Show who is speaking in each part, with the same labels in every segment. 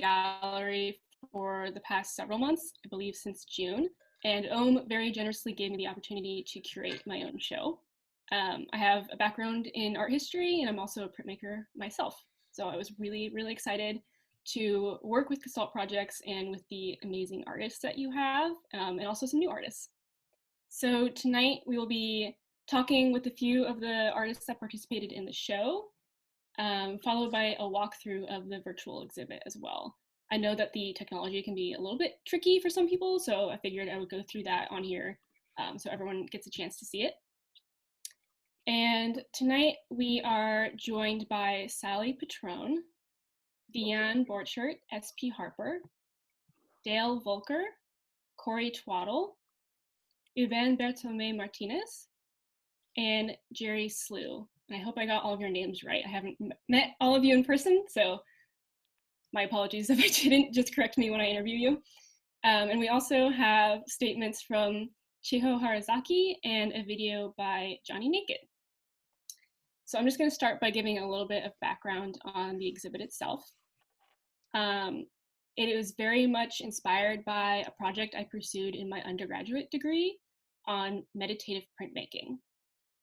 Speaker 1: gallery for the past several months, I believe since June, and Ohm very generously gave me the opportunity to curate my own show. I have a background in art history, and I'm also a printmaker myself. So I was really, really excited to work with Gestalt projects and with the amazing artists that you have, and also some new artists. So tonight we will be talking with a few of the artists that participated in the show, followed by a walkthrough of the virtual exhibit as well. I know that the technology can be a little bit tricky for some people, so I figured I would go through that on here so everyone gets a chance to see it. And tonight we are joined by Sally Patrone, Vian Borchert, SP Harper, Dale Voelker, Kory Twaddle, Aubane Berthomme Martinez, and Jerry Slough. And I hope I got all of your names right. I haven't met all of you in person, so my apologies if I didn't. Just correct me when I interview you. And we also have statements from Chiho Harazaki and a video by Johnny Naked. So I'm just going to start by giving a little bit of background on the exhibit itself. It was very much inspired by a project I pursued in my undergraduate degree on meditative printmaking.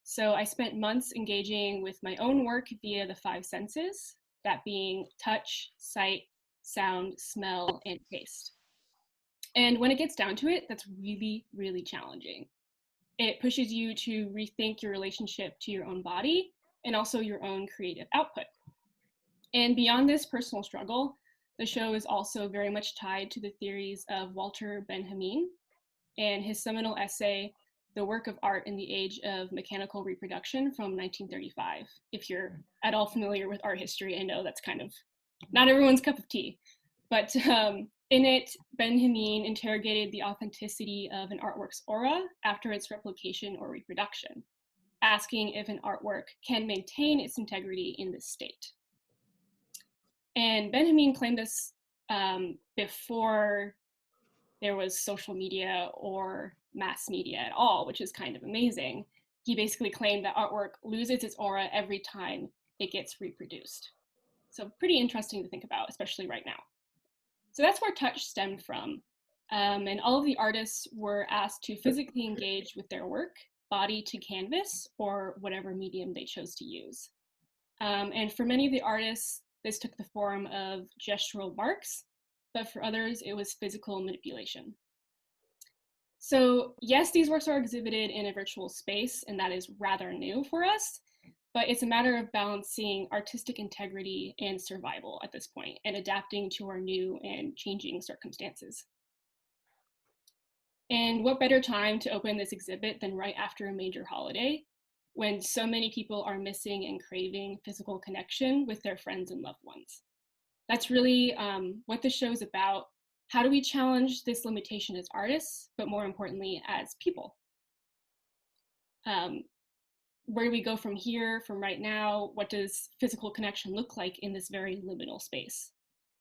Speaker 1: So I spent months engaging with my own work via the 5 senses, that being touch, sight, sound, smell, and taste. And when it gets down to it, that's really, really challenging. It pushes you to rethink your relationship to your own body and also your own creative output. And beyond this personal struggle, the show is also very much tied to the theories of Walter Benjamin and his seminal essay, The Work of Art in the Age of Mechanical Reproduction from 1935. If you're at all familiar with art history, I know that's kind of not everyone's cup of tea. But in it, Benjamin interrogated the authenticity of an artwork's aura after its replication or reproduction, asking if an artwork can maintain its integrity in this state. And Benjamin claimed this before there was social media or mass media at all, which is kind of amazing. He basically claimed that artwork loses its aura every time it gets reproduced. So pretty interesting to think about, especially right now. So that's where touch stemmed from. And all of the artists were asked to physically engage with their work, body to canvas, or whatever medium they chose to use. And for many of the artists, this took the form of gestural marks, but for others, it was physical manipulation. So yes, these works are exhibited in a virtual space, and that is rather new for us, but it's a matter of balancing artistic integrity and survival at this point, and adapting to our new and changing circumstances. And what better time to open this exhibit than right after a major holiday, when so many people are missing and craving physical connection with their friends and loved ones. That's really what this show is about. How do we challenge this limitation as artists, but more importantly, as people? Where do we go from here, from right now? What does physical connection look like in this very liminal space?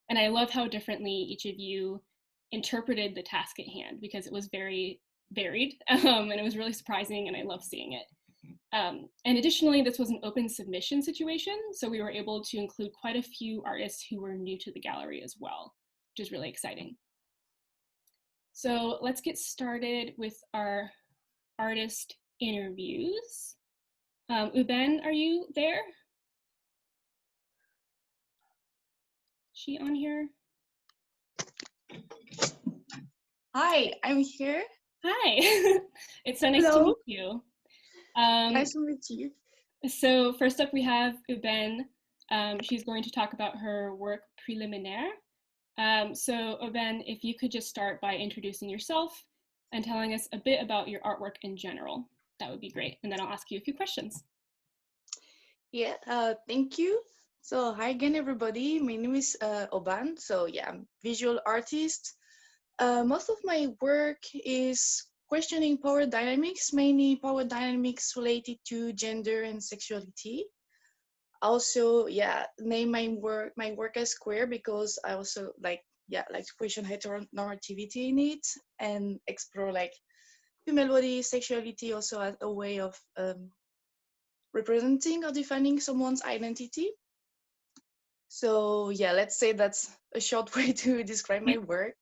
Speaker 1: And I love how differently each of you interpreted the task at hand, because it was very varied, and it was really surprising, and I love seeing it. And additionally, this was an open submission situation, so we were able to include quite a few artists who were new to the gallery as well, which is really exciting. So let's get started with our artist interviews. Aubane, are you there? Is she on here?
Speaker 2: Hi, I'm here.
Speaker 1: Hi, it's so nice
Speaker 2: Hello.
Speaker 1: to meet you.
Speaker 2: Nice to meet you.
Speaker 1: So first up we have Aubane. She's going to talk about her work Préliminaire. So Aubane, if you could just start by introducing yourself and telling us a bit about your artwork in general, that would be great. And then I'll ask you a few questions.
Speaker 2: Yeah, thank you. So hi again, everybody. My name is Aubane. So yeah, I'm a visual artist. Most of my work is questioning power dynamics, mainly power dynamics related to gender and sexuality. Also, yeah, name my work as queer because I also like to question heteronormativity in it and explore like female body sexuality also as a way of representing or defining someone's identity. So yeah, let's say that's a short way to describe my work.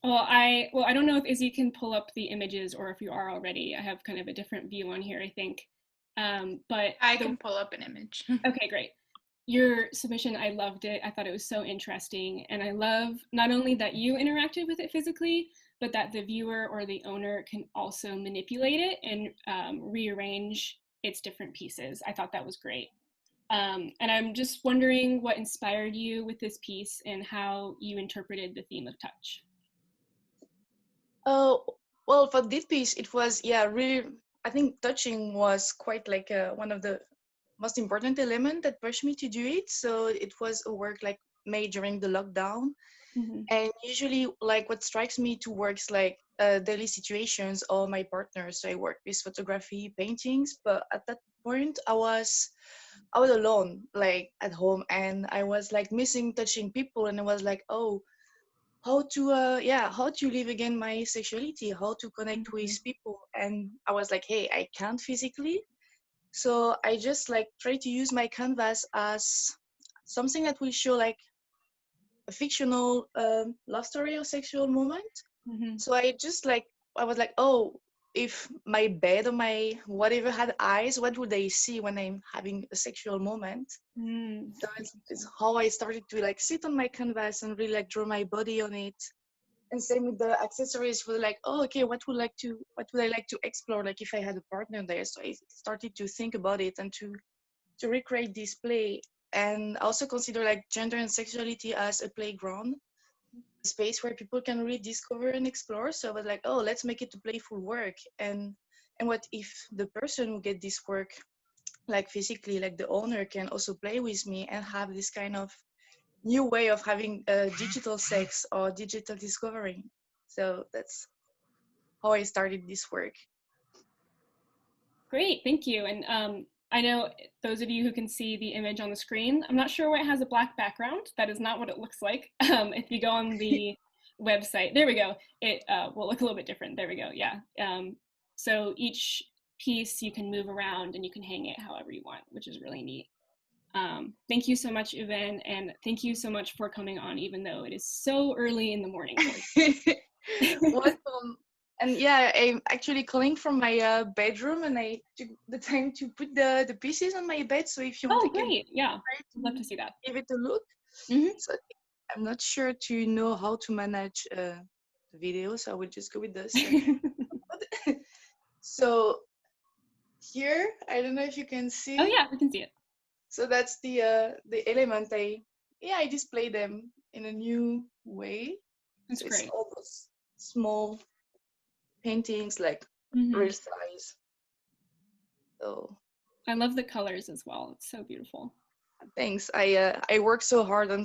Speaker 1: Well, I don't know if Izzy can pull up the images or if you are already. I have kind of a different view on here, I think. But
Speaker 3: I can pull up an image.
Speaker 1: Okay, great. Your submission, I loved it. I thought it was so interesting. And I love not only that you interacted with it physically, but that the viewer or the owner can also manipulate it and rearrange its different pieces. I thought that was great. And I'm just wondering what inspired you with this piece and how you interpreted the theme of touch.
Speaker 2: Oh, well, for this piece, it was, yeah, really, I think touching was quite like one of the most important element that pushed me to do it. So it was a work like made during the lockdown.
Speaker 1: Mm-hmm.
Speaker 2: And usually, like what strikes me to works like daily situations or my partner. So I work with photography, paintings, but at that point, I was alone, like at home, and I was like missing touching people, and I was like, oh, how to live again my sexuality, how to connect with people, and I was like, hey, I can't physically, so I just like try to use my canvas as something that will show like a fictional love story or sexual moment.
Speaker 1: Mm-hmm.
Speaker 2: So I was like, oh, if my bed or my whatever had eyes, what would they see when I'm having a sexual moment? So it's how I started to like sit on my canvas and really like draw my body on it. And same with the accessories, for like, oh, okay, what would I like to explore, like if I had a partner there? So I started to think about it and to recreate this play, and also consider like gender and sexuality as a playground, a space where people can really discover and explore. So I was like, oh, let's make it a playful work. And what if the person who get this work like physically, like the owner, can also play with me and have this kind of new way of having digital sex or digital discovery. So that's how I started this work.
Speaker 1: Great, thank you. And I know those of you who can see the image on the screen, I'm not sure why it has a black background. That is not what it looks like. If you go on the website, there we go. It will look a little bit different. There we go, yeah. So each piece you can move around and you can hang it however you want, which is really neat. Thank you so much, Aubane, and thank you so much for coming on, even though it is so early in the morning.
Speaker 2: Welcome. And yeah, I'm actually calling from my bedroom, and I took the time to put the pieces on my bed. So if you want,
Speaker 1: Oh, great! Yeah, I'd love to see that.
Speaker 2: Give it a look.
Speaker 1: Mm-hmm.
Speaker 2: So I'm not sure to know how to manage the video, so I will just go with this. So here, I don't know if you can see.
Speaker 1: Oh yeah, we can see it.
Speaker 2: So that's the element. I display them in a new way.
Speaker 1: That's great.
Speaker 2: It's all those small paintings, like real size. So
Speaker 1: I love the colors as well. It's so beautiful.
Speaker 2: Thanks. I worked so hard on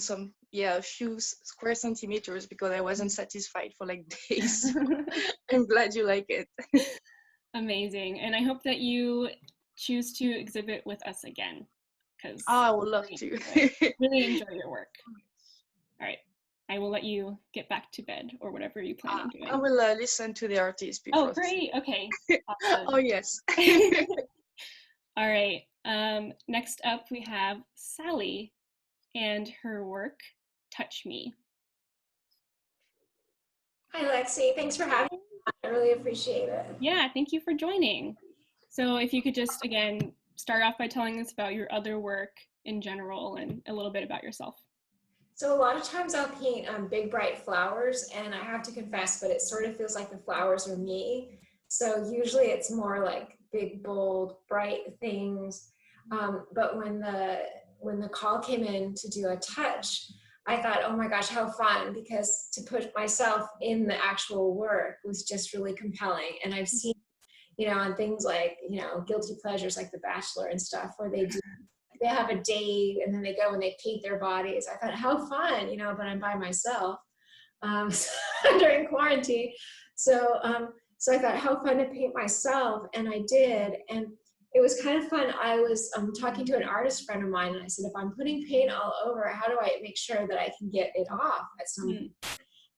Speaker 2: a few square centimeters because I wasn't satisfied for like days. I'm glad you like it.
Speaker 1: Amazing. And I hope that you choose to exhibit with us again, because
Speaker 2: I would love to.
Speaker 1: Really enjoy your work. All right. I will let you get back to bed or whatever you plan on doing.
Speaker 2: I will listen to the artist before.
Speaker 1: Oh, great. Okay. Awesome.
Speaker 2: Oh, yes.
Speaker 1: All right. Next up, we have Sally and her work, Touch Me.
Speaker 4: Hi, Lexie. Thanks for having me. I really appreciate it.
Speaker 1: Yeah, thank you for joining. So if you could just, again, start off by telling us about your other work in general and a little bit about yourself.
Speaker 4: So a lot of times I'll paint big, bright flowers, and I have to confess, but it sort of feels like the flowers are me. So usually it's more like big, bold, bright things. But when the call came in to do a touch, I thought, oh my gosh, how fun, because to put myself in the actual work was just really compelling. And I've seen, on things like, guilty pleasures like The Bachelor and stuff, where they have a day and then they go and they paint their bodies. I thought, how fun, but I'm by myself during quarantine. So I thought, how fun to paint myself. And I did. And it was kind of fun. I was talking to an artist friend of mine, and I said, if I'm putting paint all over, how do I make sure that I can get it off at some point?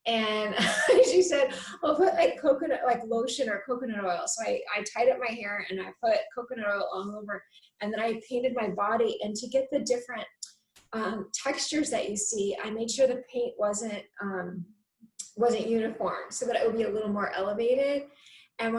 Speaker 4: And she said, "I'll put like coconut, like lotion or coconut oil." So I tied up my hair and I put coconut oil all over, and then I painted my body. And to get the different textures that you see, I made sure the paint wasn't uniform, so that it would be a little more elevated. And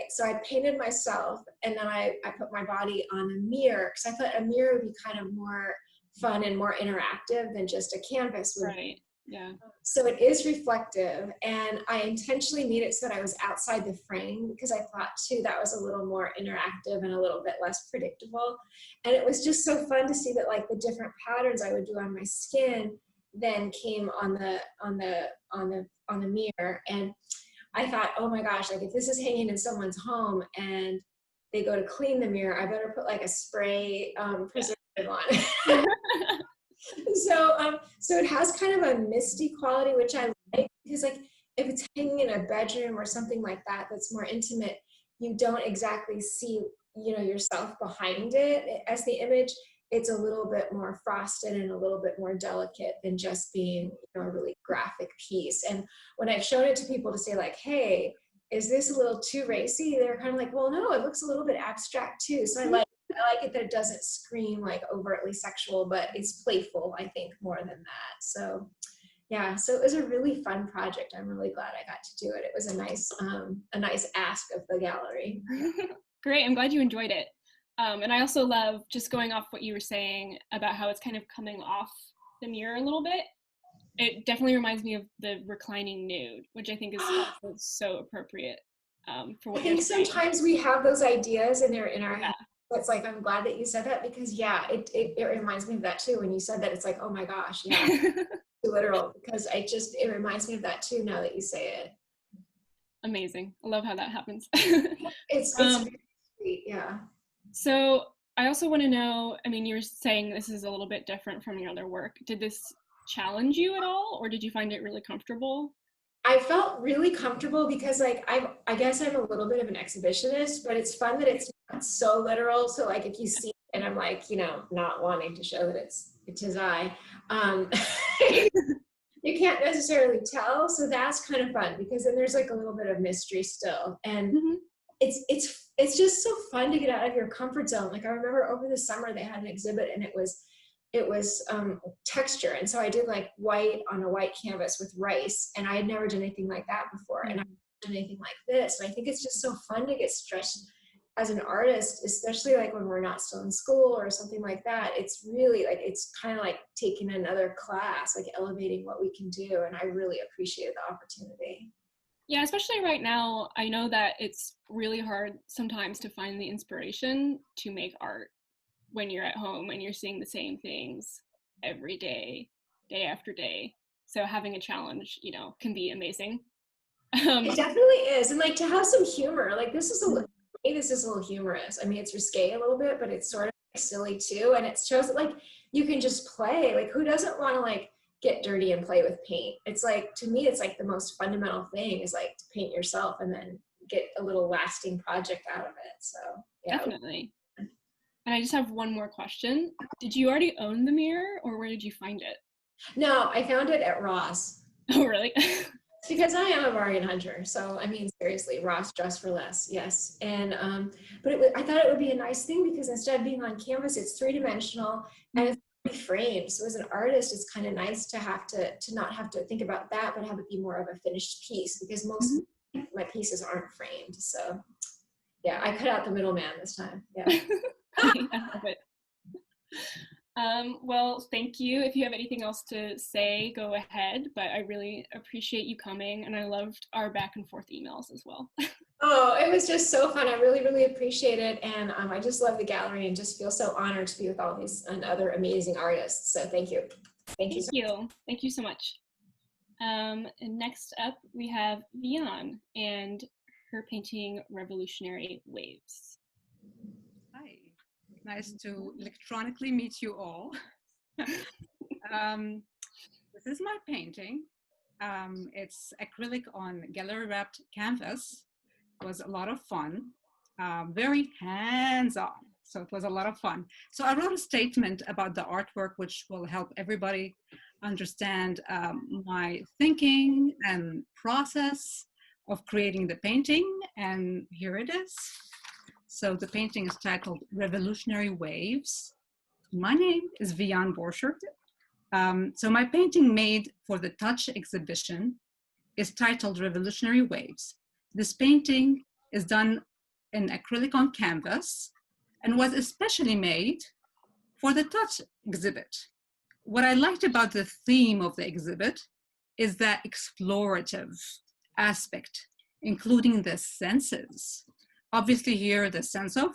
Speaker 4: so I painted myself, and then I put my body on a mirror, because I thought a mirror would be kind of more fun and more interactive than just a canvas.
Speaker 1: Right. Yeah.
Speaker 4: So it is reflective, and I intentionally made it so that I was outside the frame, because I thought too that was a little more interactive and a little bit less predictable. And it was just so fun to see that like the different patterns I would do on my skin then came on the mirror. And I thought, oh my gosh, like if this is hanging in someone's home and they go to clean the mirror, I better put like a spray preservative on it. So it has kind of a misty quality, which I like, because like if it's hanging in a bedroom or something like that, that's more intimate, you don't exactly see, yourself behind it as the image. It's a little bit more frosted and a little bit more delicate than just being, a really graphic piece. And when I've shown it to people to say like, hey, is this a little too racy? They're kind of like, well, no, it looks a little bit abstract too. So I like it that it doesn't scream like overtly sexual, but it's playful, I think, more than that. So yeah, so it was a really fun project. I'm really glad I got to do it. It was a nice ask of the gallery.
Speaker 1: Great, I'm glad you enjoyed it. And I also love, just going off what you were saying about how it's kind of coming off the mirror a little bit. It definitely reminds me of the reclining nude, which I think is also so appropriate for what
Speaker 4: I think sometimes we have those ideas and they're in our head. It's like, I'm glad that you said that, because it reminds me of that too. When you said that, it's like, oh my gosh, yeah, literal, because it reminds me of that too now that you say it.
Speaker 1: Amazing. I love how that happens.
Speaker 4: It's very sweet, yeah.
Speaker 1: So I also want to know, I mean, you were saying this is a little bit different from your other work. Did this challenge you at all, or did you find it really comfortable?
Speaker 4: I felt really comfortable because like I guess I'm a little bit of an exhibitionist, but it's fun that it's not so literal. So like if you see it and I'm like, not wanting to show that it is I, you can't necessarily tell. So that's kind of fun, because then there's like a little bit of mystery still. And it's just so fun to get out of your comfort zone. Like I remember over the summer they had an exhibit, and it was texture, and so I did like white on a white canvas with rice, and I had never done anything like that before, and I haven't done anything like this. And I think it's just so fun to get stretched as an artist, especially like when we're not still in school or something like that. It's really like, it's kind of like taking another class, like elevating what we can do, and I really appreciated the opportunity.
Speaker 1: Yeah, especially right now, I know that it's really hard sometimes to find the inspiration to make art when you're at home and you're seeing the same things every day, day after day. So having a challenge, can be amazing.
Speaker 4: It definitely is. And like to have some humor, like this is a little humorous. I mean, it's risque a little bit, but it's sort of silly too. And it shows that like you can just play. Like who doesn't want to like get dirty and play with paint? It's like, to me, it's like the most fundamental thing is like to paint yourself and then get a little lasting project out of it. So yeah.
Speaker 1: Definitely. And I just have one more question. Did you already own the mirror, or where did you find it?
Speaker 4: No, I found it at Ross.
Speaker 1: Oh, really?
Speaker 4: Because I am a bargain hunter. So, I mean, seriously, Ross, dress for less. Yes. And, but I thought it would be a nice thing, because instead of being on canvas, it's 3-dimensional and it's already framed. So as an artist, it's kind of nice to have to not have to think about that, but have it be more of a finished piece, because most of my pieces aren't framed. So yeah, I cut out the middleman this time. Yeah.
Speaker 1: I love it. Well, thank you. If you have anything else to say, go ahead, but I really appreciate you coming, and I loved our back and forth emails as well.
Speaker 4: Oh, it was just so fun. I really, really appreciate it. And I just love the gallery and just feel so honored to be with all these and other amazing artists. So thank you. Thank you.
Speaker 1: Thank you so much. And next up, we have Vian and her painting Revolutionary Waves.
Speaker 3: Hi, nice to electronically meet you all. This is my painting. It's acrylic on gallery wrapped canvas. It was a lot of fun, very hands-on. So it was a lot of fun. So I wrote a statement about the artwork, which will help everybody understand my thinking and process of creating the painting, and here it is. So the painting is titled Revolutionary Waves. My name is Vian Borchert. So my painting made for the Touch exhibition is titled Revolutionary Waves. This painting is done in acrylic on canvas and was especially made for the Touch exhibit. What I liked about the theme of the exhibit is that explorative aspect, including the senses. Obviously here, the sense of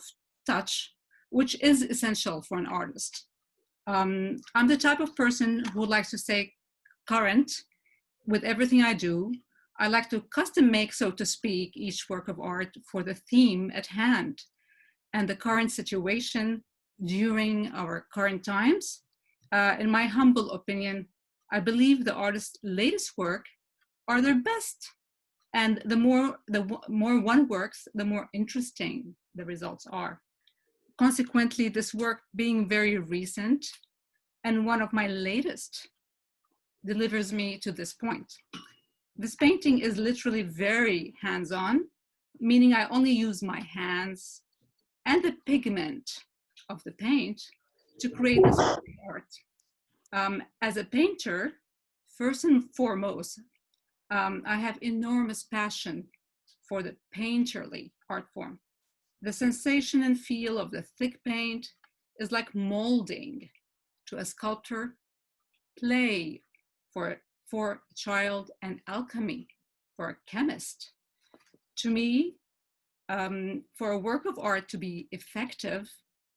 Speaker 3: touch, which is essential for an artist. I'm the type of person who likes to stay current with everything I do. I like to custom make, so to speak, each work of art for the theme at hand and the current situation during our current times. In my humble opinion, I believe the artist's latest work are their best. And the more one works, the more interesting the results are. Consequently, this work being very recent and one of my latest delivers me to this point. This painting is literally very hands-on, meaning I only use my hands and the pigment of the paint to create this art. As a painter, first and foremost, I have enormous passion for the painterly art form. The sensation and feel of the thick paint is like molding to a sculptor, play for a child, and alchemy for a chemist. To me, for a work of art to be effective,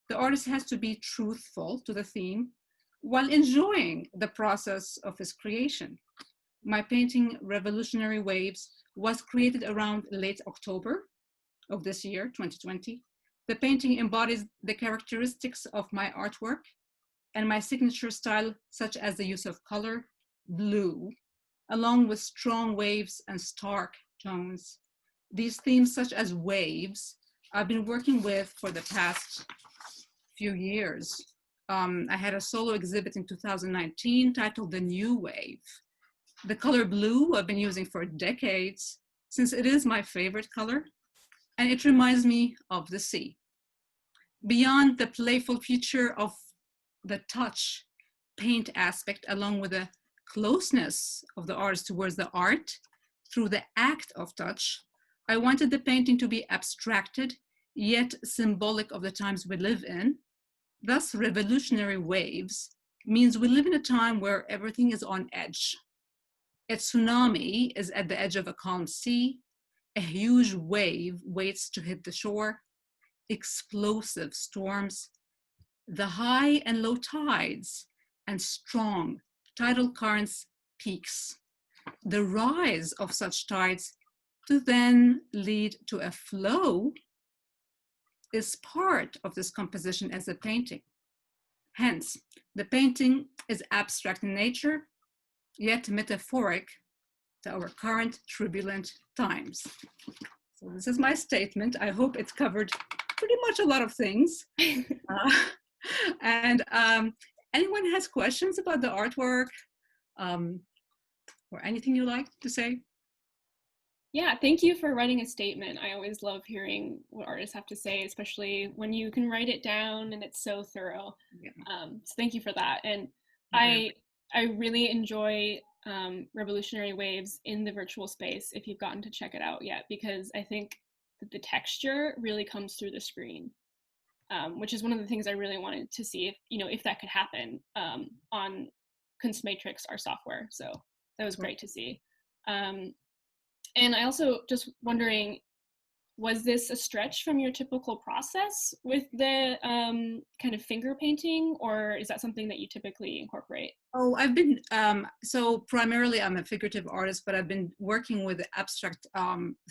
Speaker 3: the artist has to be truthful to the theme while enjoying the process of his creation. My painting, Revolutionary Waves, was created around late October of this year, 2020. The painting embodies the characteristics of my artwork and my signature style, such as the use of color, blue, along with strong waves and stark tones. These themes, such as waves, I've been working with for the past few years. I had a solo exhibit in 2019 titled The New Wave. The color blue I've been using for decades, since it is my favorite color, and it reminds me of the sea. Beyond the playful feature of the touch paint aspect, along with the closeness of the artist towards the art through the act of touch, I wanted the painting to be abstracted, yet symbolic of the times we live in. Thus, Revolutionary Waves means we live in a time where everything is on edge. A tsunami is at the edge of a calm sea. A huge wave waits to hit the shore. Explosive storms, the high and low tides, and strong tidal currents peaks. The rise of such tides to then lead to a flow is part of this composition as a painting. Hence, the painting is abstract in nature, yet metaphoric to our current turbulent times. So this is my statement. I hope it's covered pretty much a lot of things. And anyone has questions about the artwork or anything you like to say?
Speaker 1: Yeah, thank you for writing a statement. I always love hearing what artists have to say, especially when you can write it down and it's so thorough. Yeah. So thank you for that. And I really enjoy Revolutionary Waves in the virtual space, if you've gotten to check it out yet, because I think that the texture really comes through the screen, which is one of the things I really wanted to see if that could happen on Kunstmatrix, our software. So that was great to see. And I also just wondering, was this a stretch from your typical process with the kind of finger painting, or is that something that you typically incorporate?
Speaker 3: Oh, I've been, so primarily I'm a figurative artist, but I've been working with the abstract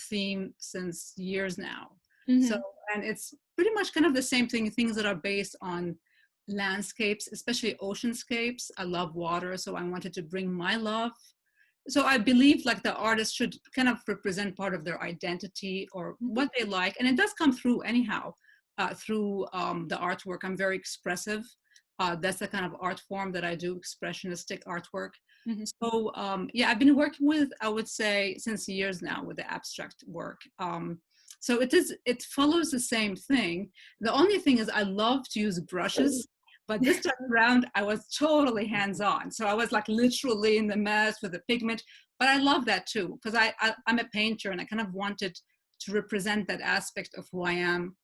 Speaker 3: theme since years now. Mm-hmm. So, and it's pretty much kind of the same thing, things that are based on landscapes, especially oceanscapes. I love water, so I wanted to bring my love. So I believe like the artist should kind of represent part of their identity or what they like. And it does come through anyhow, through the artwork. I'm very expressive. That's the kind of art form that I do, expressionistic artwork.
Speaker 1: Mhm.
Speaker 3: So yeah, I've been working with, I would say, since years now with the abstract work. So it follows the same thing. The only thing is I love to use brushes, but this time around I was totally hands-on. So I was like literally in the mess with the pigment, but I love that too, because I'm a painter and I kind of wanted to represent that aspect of who I am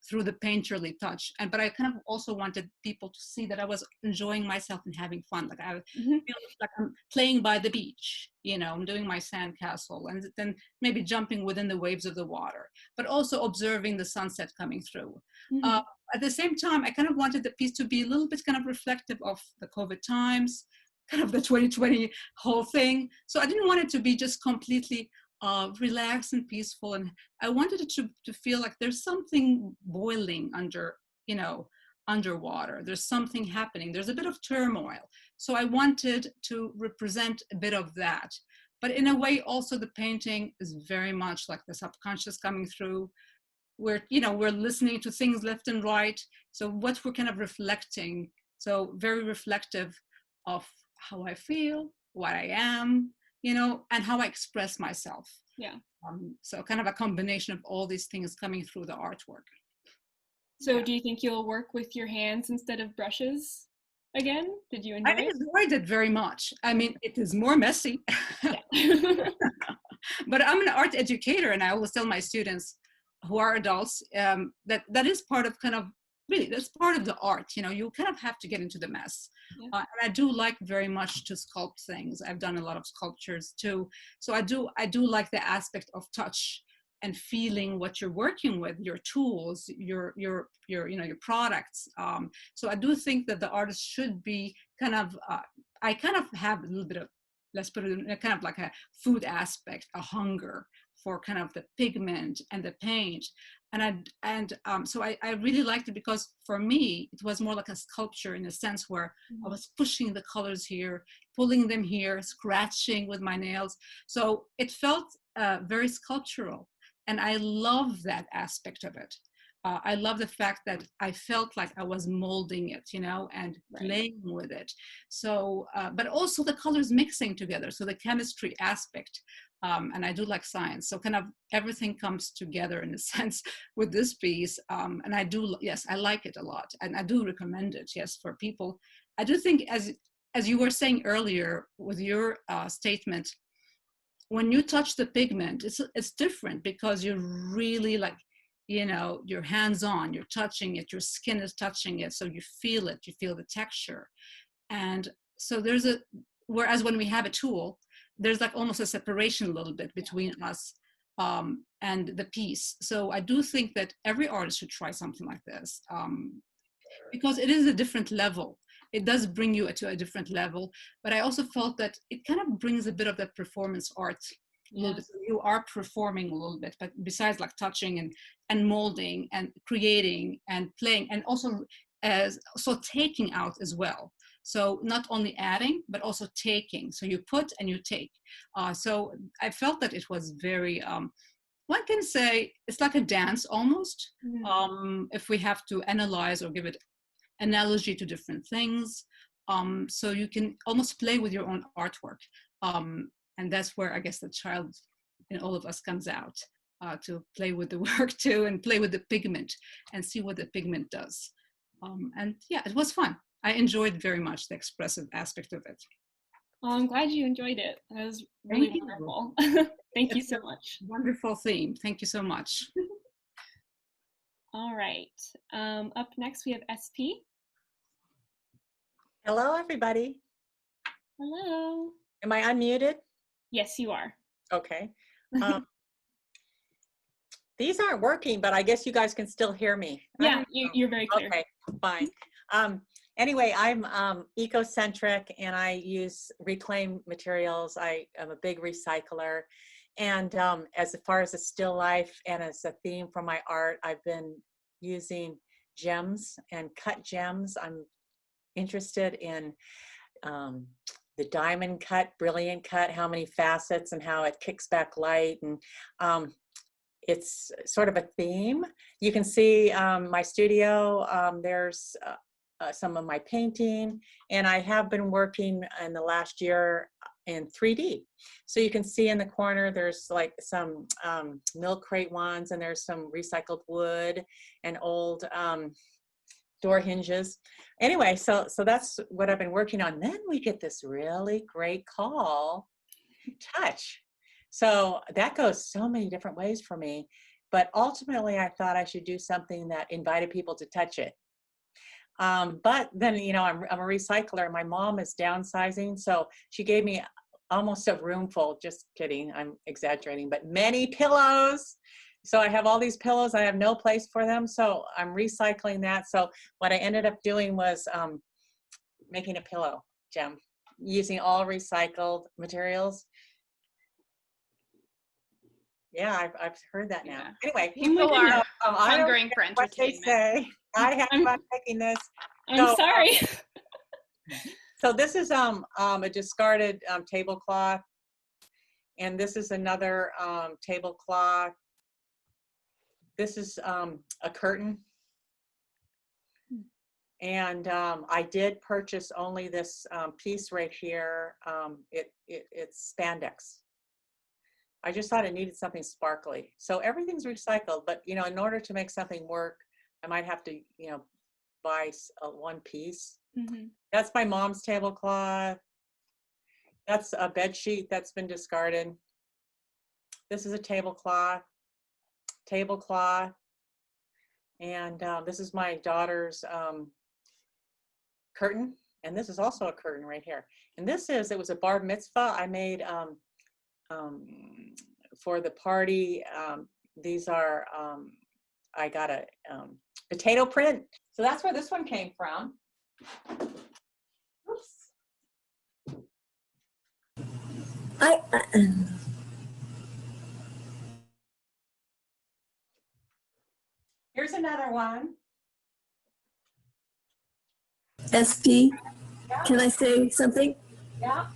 Speaker 3: through the painterly touch. But I kind of also wanted people to see that I was enjoying myself and having fun. Like I
Speaker 1: Mhm.
Speaker 3: feel like I'm playing by the beach, I'm doing my sandcastle and then maybe jumping within the waves of the water, but also observing the sunset coming through.
Speaker 1: Mhm.
Speaker 3: At the same time, I kind of wanted the piece to be a little bit kind of reflective of the COVID times, kind of the 2020 whole thing. So I didn't want it to be just completely relaxed and peaceful. And I wanted it to feel like there's something boiling underwater. There's something happening. There's a bit of turmoil. So I wanted to represent a bit of that. But in a way, also the painting is very much like the subconscious coming through. We're listening to things left and right. So what we're kind of reflecting. So very reflective of how I feel, what I am, and how I express myself.
Speaker 1: Yeah.
Speaker 3: So kind of a combination of all these things coming through the artwork.
Speaker 1: So
Speaker 3: Yeah.
Speaker 1: do you think you'll work with your hands instead of brushes again? Did you enjoy
Speaker 3: I
Speaker 1: it?
Speaker 3: enjoyed it very much. I mean, it is more messy,
Speaker 1: Yeah.
Speaker 3: but I'm an art educator, and I always tell my students who are adults that is part of really, that's part of the art. You kind of have to get into the mess.
Speaker 1: Yeah.
Speaker 3: And I do like very much to sculpt things. I've done a lot of sculptures too. So I do like the aspect of touch and feeling what you're working with, your tools, your products. So I do think that the artist should be I kind of have a little bit of, let's put it in kind of like a food aspect, a hunger for kind of the pigment and the paint. So I really liked it because for me, it was more like a sculpture in a sense where I was pushing the colors here, pulling them here, scratching with my nails. So it felt very sculptural. And I love that aspect of it. I love the fact that I felt like I was molding it, and playing with it. So, but also the colors mixing together. So the chemistry aspect. And I do like science. So kind of everything comes together in a sense with this piece. And yes, I like it a lot. And I do recommend it, yes, for people. I do think, as you were saying earlier with your statement, when you touch the pigment, it's different because you're really like, you're hands-on, you're touching it, your skin is touching it, so you feel it, you feel the texture. And so whereas when we have a tool, there's like almost a separation a little bit between us and the piece. So I do think that every artist should try something like this because it is a different level. It does bring you to a different level, but I also felt that it kind of brings a bit of that performance art a little bit. You are performing a little bit, but besides like touching and molding and creating and playing, and also taking out as well. So not only adding, but also taking. So you put and you take. So I felt that it was very, one can say it's like a dance almost. If we have to analyze or give it analogy to different things. So you can almost play with your own artwork. And that's where I guess the child in all of us comes out, to play with the work too and play with the pigment and see what the pigment does. And yeah, it was fun. I enjoyed very much the expressive aspect of it.
Speaker 1: Well, I'm glad you enjoyed it. That was really wonderful. Thank you so much.
Speaker 3: Wonderful theme. Thank you so much.
Speaker 1: All right. Up next, we have SP.
Speaker 5: Hello, everybody.
Speaker 1: Hello.
Speaker 5: Am I unmuted?
Speaker 1: Yes, you are.
Speaker 5: Okay. These aren't working, but I guess you guys can still hear me.
Speaker 1: Yeah, you're very clear.
Speaker 5: Okay, fine. Anyway, I'm ecocentric and I use reclaimed materials. I am a big recycler. And as far as a still life and as a theme for my art, I've been using gems and cut gems. I'm interested in the diamond cut, brilliant cut, how many facets and how it kicks back light. And it's sort of a theme. You can see my studio. There's some of my painting, and I have been working in the last year in 3D. So you can see in the corner, there's like some milk crate ones, and there's some recycled wood and old door hinges. Anyway, so that's what I've been working on. Then we get this really great call, touch. So that goes so many different ways for me. But ultimately, I thought I should do something that invited people to touch it. But then, you know, I'm a recycler. My mom is downsizing, so she gave me almost a room full, just kidding, I'm exaggerating, but many pillows. So I have all these pillows, I have no place for them, so I'm recycling that. So what I ended up doing was making a pillow gem using all recycled materials. Yeah, I've heard that now.
Speaker 6: Yeah.
Speaker 5: Anyway,
Speaker 6: People are hungering for
Speaker 5: what they
Speaker 6: entertainment.
Speaker 5: say. I have fun making this.
Speaker 1: I'm sorry.
Speaker 5: So this is a discarded tablecloth, and this is another tablecloth. This is a curtain, and I did purchase only this piece right here. It's spandex. I just thought it needed something sparkly. So everything's recycled, but you know, in order to make something work, I might have to, you know, buy one piece.
Speaker 1: Mm-hmm.
Speaker 5: That's my mom's tablecloth. That's a bed sheet that's been discarded. This is a tablecloth, and this is my daughter's curtain, and this is also a curtain right here. And it was a bar mitzvah I made for the party. These are, I got a potato print. So that's where this one came from. Oops. Here's another one.
Speaker 7: SP,
Speaker 5: Yeah.
Speaker 7: can I say something?
Speaker 5: Yeah.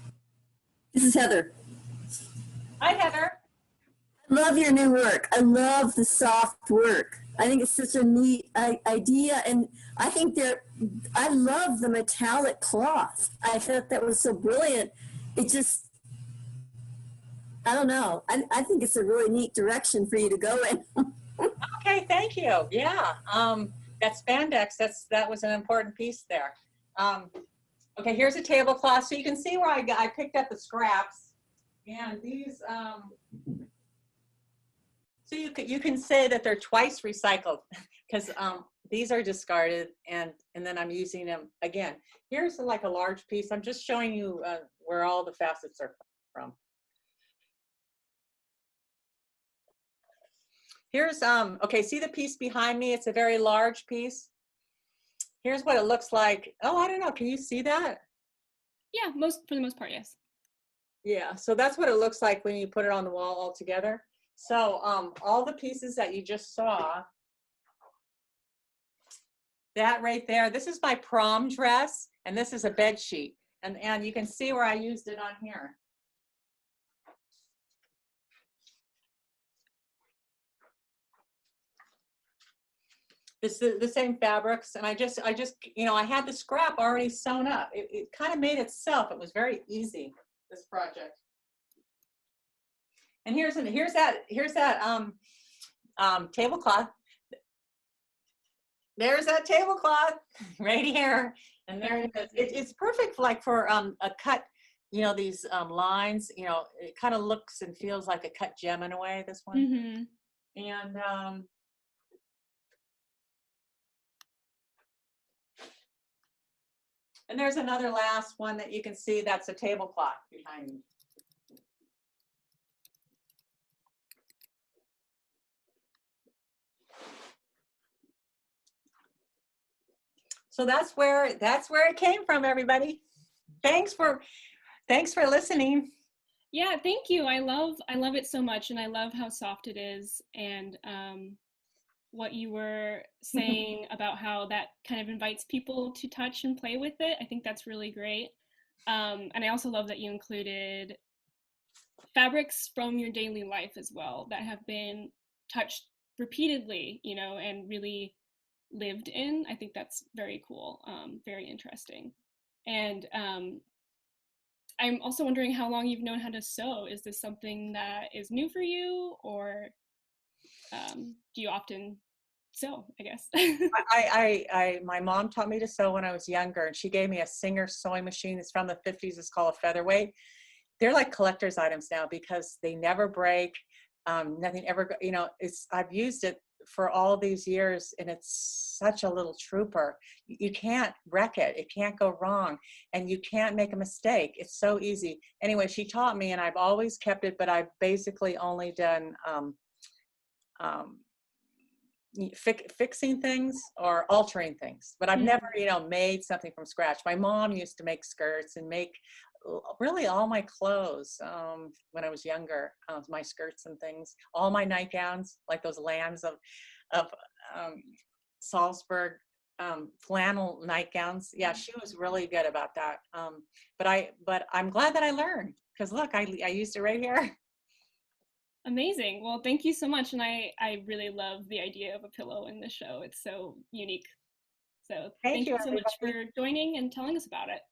Speaker 7: This is Heather.
Speaker 5: Hi, Heather.
Speaker 7: I love your new work. I love the soft work. I think it's such a neat idea, and I think I love the metallic cloth. I thought that was so brilliant. It just, I don't know. I think it's a really neat direction for you to go in.
Speaker 5: Okay, thank you. Yeah, that spandex, that was an important piece there. Okay, here's a tablecloth. So you can see where I picked up the scraps, and these, so you can say that they're twice recycled, because these are discarded, and then I'm using them again. Here's like a large piece. I'm just showing you where all the facets are from. Here's, okay, see the piece behind me? It's a very large piece. Here's what it looks like. Oh, I don't know, can you see that?
Speaker 1: Yeah, for the most part, yes.
Speaker 5: Yeah, so that's what it looks like when you put it on the wall all together. So all the pieces that you just saw, that right there, this is my prom dress, and this is a bed sheet. And you can see where I used it on here. It's the same fabrics, and I just, you know, I had the scrap already sewn up. It kind of made itself. It was very easy, this project. And here's that tablecloth. There's that tablecloth right here, and there it is. It's perfect, like for a cut. You know, these lines. You know, it kind of looks and feels like a cut gem in a way. This one, and. And there's another last one that you can see, that's a tablecloth behind me. So that's where it came from, everybody. Thanks for listening.
Speaker 1: Yeah, thank you. I love it so much, and I love how soft it is, and what you were saying about how that kind of invites people to touch and play with it. I think that's really great. And I also love that you included fabrics from your daily life as well that have been touched repeatedly, you know, and really lived in. I think that's very cool, very interesting. And I'm also wondering how long you've known how to sew. Is this something that is new for you, or do you often sew, I guess?
Speaker 5: My mom taught me to sew when I was younger, and she gave me a Singer sewing machine. It's from the 50s. It's called a Featherweight. They're like collector's items now because they never break. Nothing ever, I've used it for all these years, and it's such a little trooper. You can't wreck it. It can't go wrong, and you can't make a mistake. It's so easy. Anyway, she taught me, and I've always kept it, but I've basically only done fixing things or altering things, but I've never, made something from scratch. My mom used to make skirts and make really all my clothes when I was younger, my skirts and things, all my nightgowns, like those lambs of Salzburg flannel nightgowns. Yeah, she was really good about that. But I'm glad that I learned, because look, I used it right here.
Speaker 1: Amazing. Well, thank you so much. And I really love the idea of a pillow in the show. It's so unique. So thank you so much for joining and telling us about it.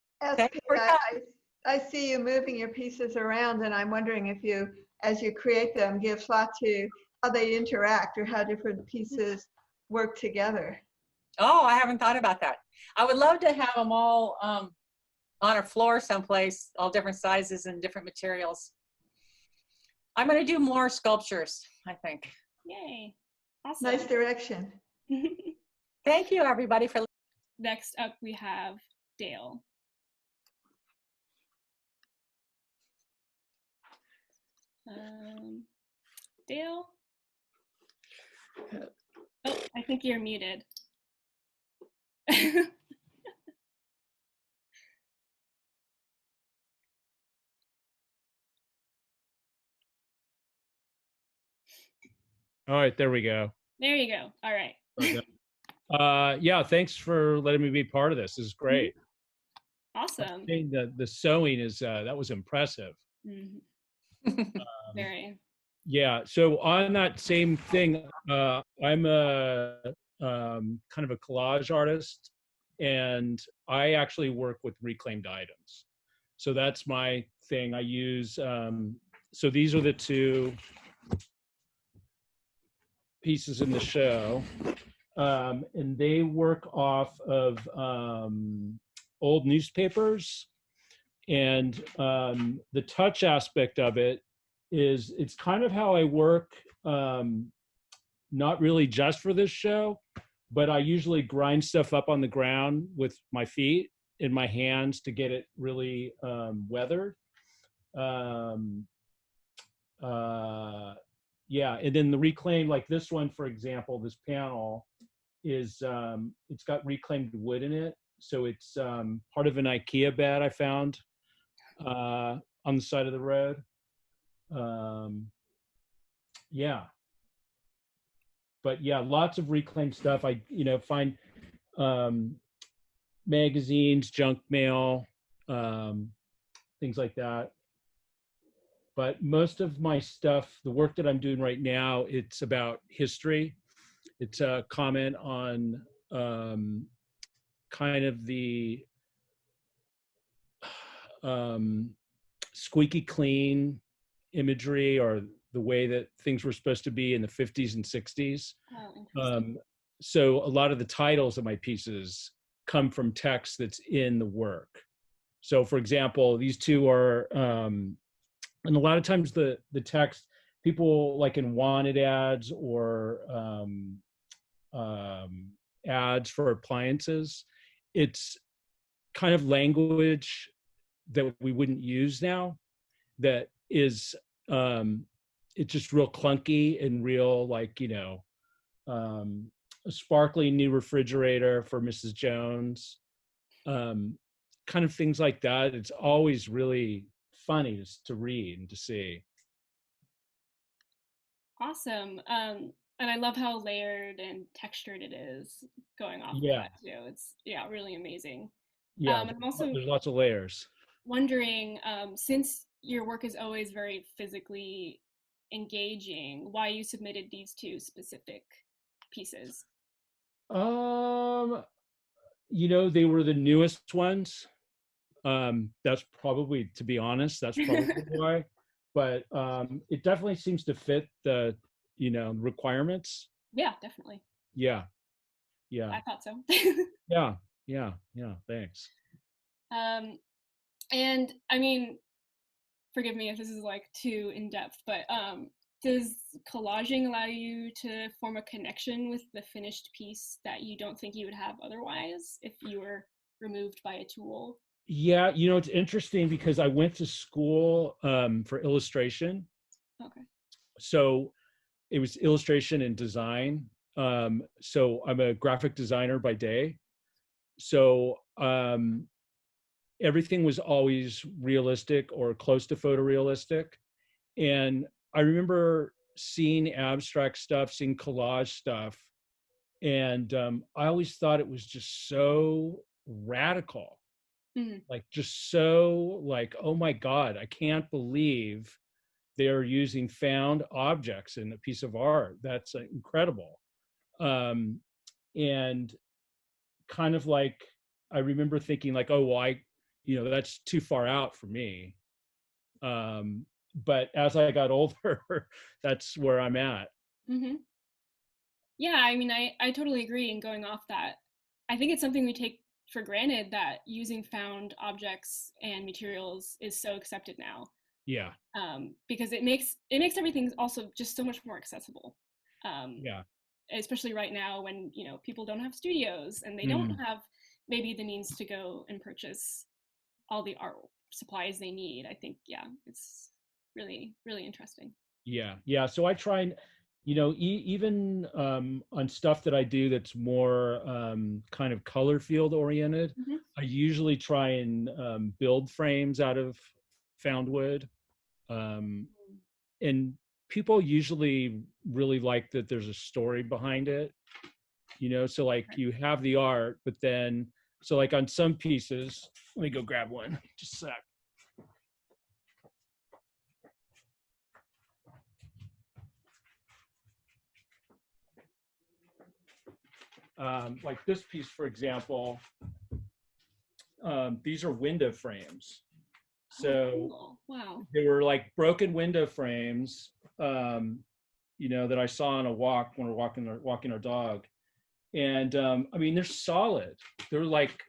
Speaker 8: I see you moving your pieces around, and I'm wondering if you, as you create them, give thought to how they interact or how different pieces work together.
Speaker 5: Oh, I haven't thought about that. I would love to have them all on a floor someplace, all different sizes and different materials. I'm going to do more sculptures, I think.
Speaker 1: Yay. Awesome.
Speaker 8: Nice direction.
Speaker 5: Thank you, everybody, for listening.
Speaker 1: Next up, we have Dale. Dale? Oh, I think you're muted.
Speaker 9: All right, there we go.
Speaker 1: There you go. All right.
Speaker 9: Yeah, thanks for letting me be part of this. This is great.
Speaker 1: Awesome.
Speaker 9: The sewing is that was impressive.
Speaker 1: Very.
Speaker 9: Yeah. So on that same thing, I'm a kind of a collage artist, and I actually work with reclaimed items. So that's my thing. I use. So these are the two pieces in the show, and they work off of old newspapers, and the touch aspect of it is it's kind of how I work, not really just for this show, but I usually grind stuff up on the ground with my feet and my hands to get it really weathered. Yeah, and then the reclaim, like this one, for example, this panel is, it's got reclaimed wood in it. So it's part of an IKEA bed I found on the side of the road. Yeah. But yeah, lots of reclaimed stuff. I, find magazines, junk mail, things like that. But most of my stuff, the work that I'm doing right now, it's about history. It's a comment on kind of the squeaky clean imagery, or the way that things were supposed to be in the 50s and 60s. So a lot of the titles of my pieces come from text that's in the work. So for example, these two are, and a lot of times the text, people like in wanted ads or ads for appliances, it's kind of language that we wouldn't use now, that is it's just real clunky and real, like, a sparkly new refrigerator for Mrs. Jones, kind of things like that. It's always really funny to read and to see.
Speaker 1: Awesome. And I love how layered and textured it is going off of that too. It's really amazing.
Speaker 9: Yeah,
Speaker 1: and also
Speaker 9: there's lots of layers.
Speaker 1: Wondering, since your work is always very physically engaging, why you submitted these two specific pieces?
Speaker 9: You know, they were the newest ones. That's probably, to be honest, that's probably why. But it definitely seems to fit the, you know, requirements.
Speaker 1: Yeah, definitely.
Speaker 9: Yeah. Yeah.
Speaker 1: I thought so.
Speaker 9: Yeah. Yeah. Yeah. Thanks.
Speaker 1: And I mean, forgive me if this is like too in depth, but does collaging allow you to form a connection with the finished piece that you don't think you would have otherwise if you were removed by a tool?
Speaker 9: Yeah, you know, it's interesting because I went to school for illustration.
Speaker 1: Okay.
Speaker 9: So it was illustration and design. So I'm a graphic designer by day. So everything was always realistic or close to photorealistic. And I remember seeing abstract stuff, seeing collage stuff. And I always thought it was just so radical. Like just so like, oh my God, I can't believe they're using found objects in a piece of art. That's incredible. And kind of like, I remember thinking like, oh, well, you know, that's too far out for me. But as I got older, that's where I'm at.
Speaker 1: Yeah, I mean, I totally agree. And going off that, I think it's something we take for granted that using found objects and materials is so accepted now.
Speaker 9: Yeah.
Speaker 1: Because it makes everything also just so much more accessible.
Speaker 9: Yeah.
Speaker 1: Especially right now when, you know, people don't have studios and they don't have maybe the means to go and purchase all the art supplies they need. I think, yeah, it's really, really interesting.
Speaker 9: Yeah. Yeah. So I try and, you know, even on stuff that I do that's more kind of color field oriented, I usually try and build frames out of found wood. And people usually really like that there's a story behind it, you know, so like you have the art, but then, so like on some pieces, let me go grab one, just a sec. Like this piece, for example, these are window frames. So
Speaker 1: cool. Wow.
Speaker 9: They were like broken window frames, you know, that I saw on a walk when we're walking our dog. And I mean, they're solid. They're like,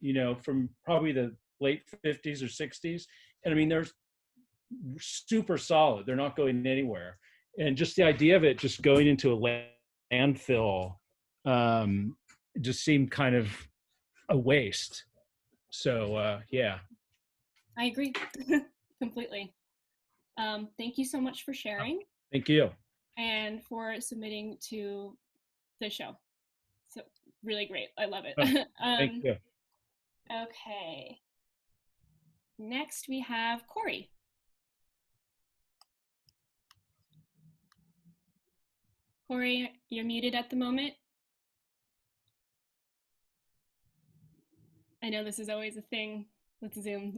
Speaker 9: you know, from probably the late 50s or 60s. And I mean, they're super solid. They're not going anywhere. And just the idea of it just going into a landfill just seemed kind of a waste. So yeah.
Speaker 1: I agree completely. Thank you so much for sharing.
Speaker 9: Thank you.
Speaker 1: And for submitting to the show. So really great. I love it.
Speaker 9: Thank you.
Speaker 1: Okay. Next we have Kory. Kory, you're muted at the moment. I know this is always a thing with Zoom.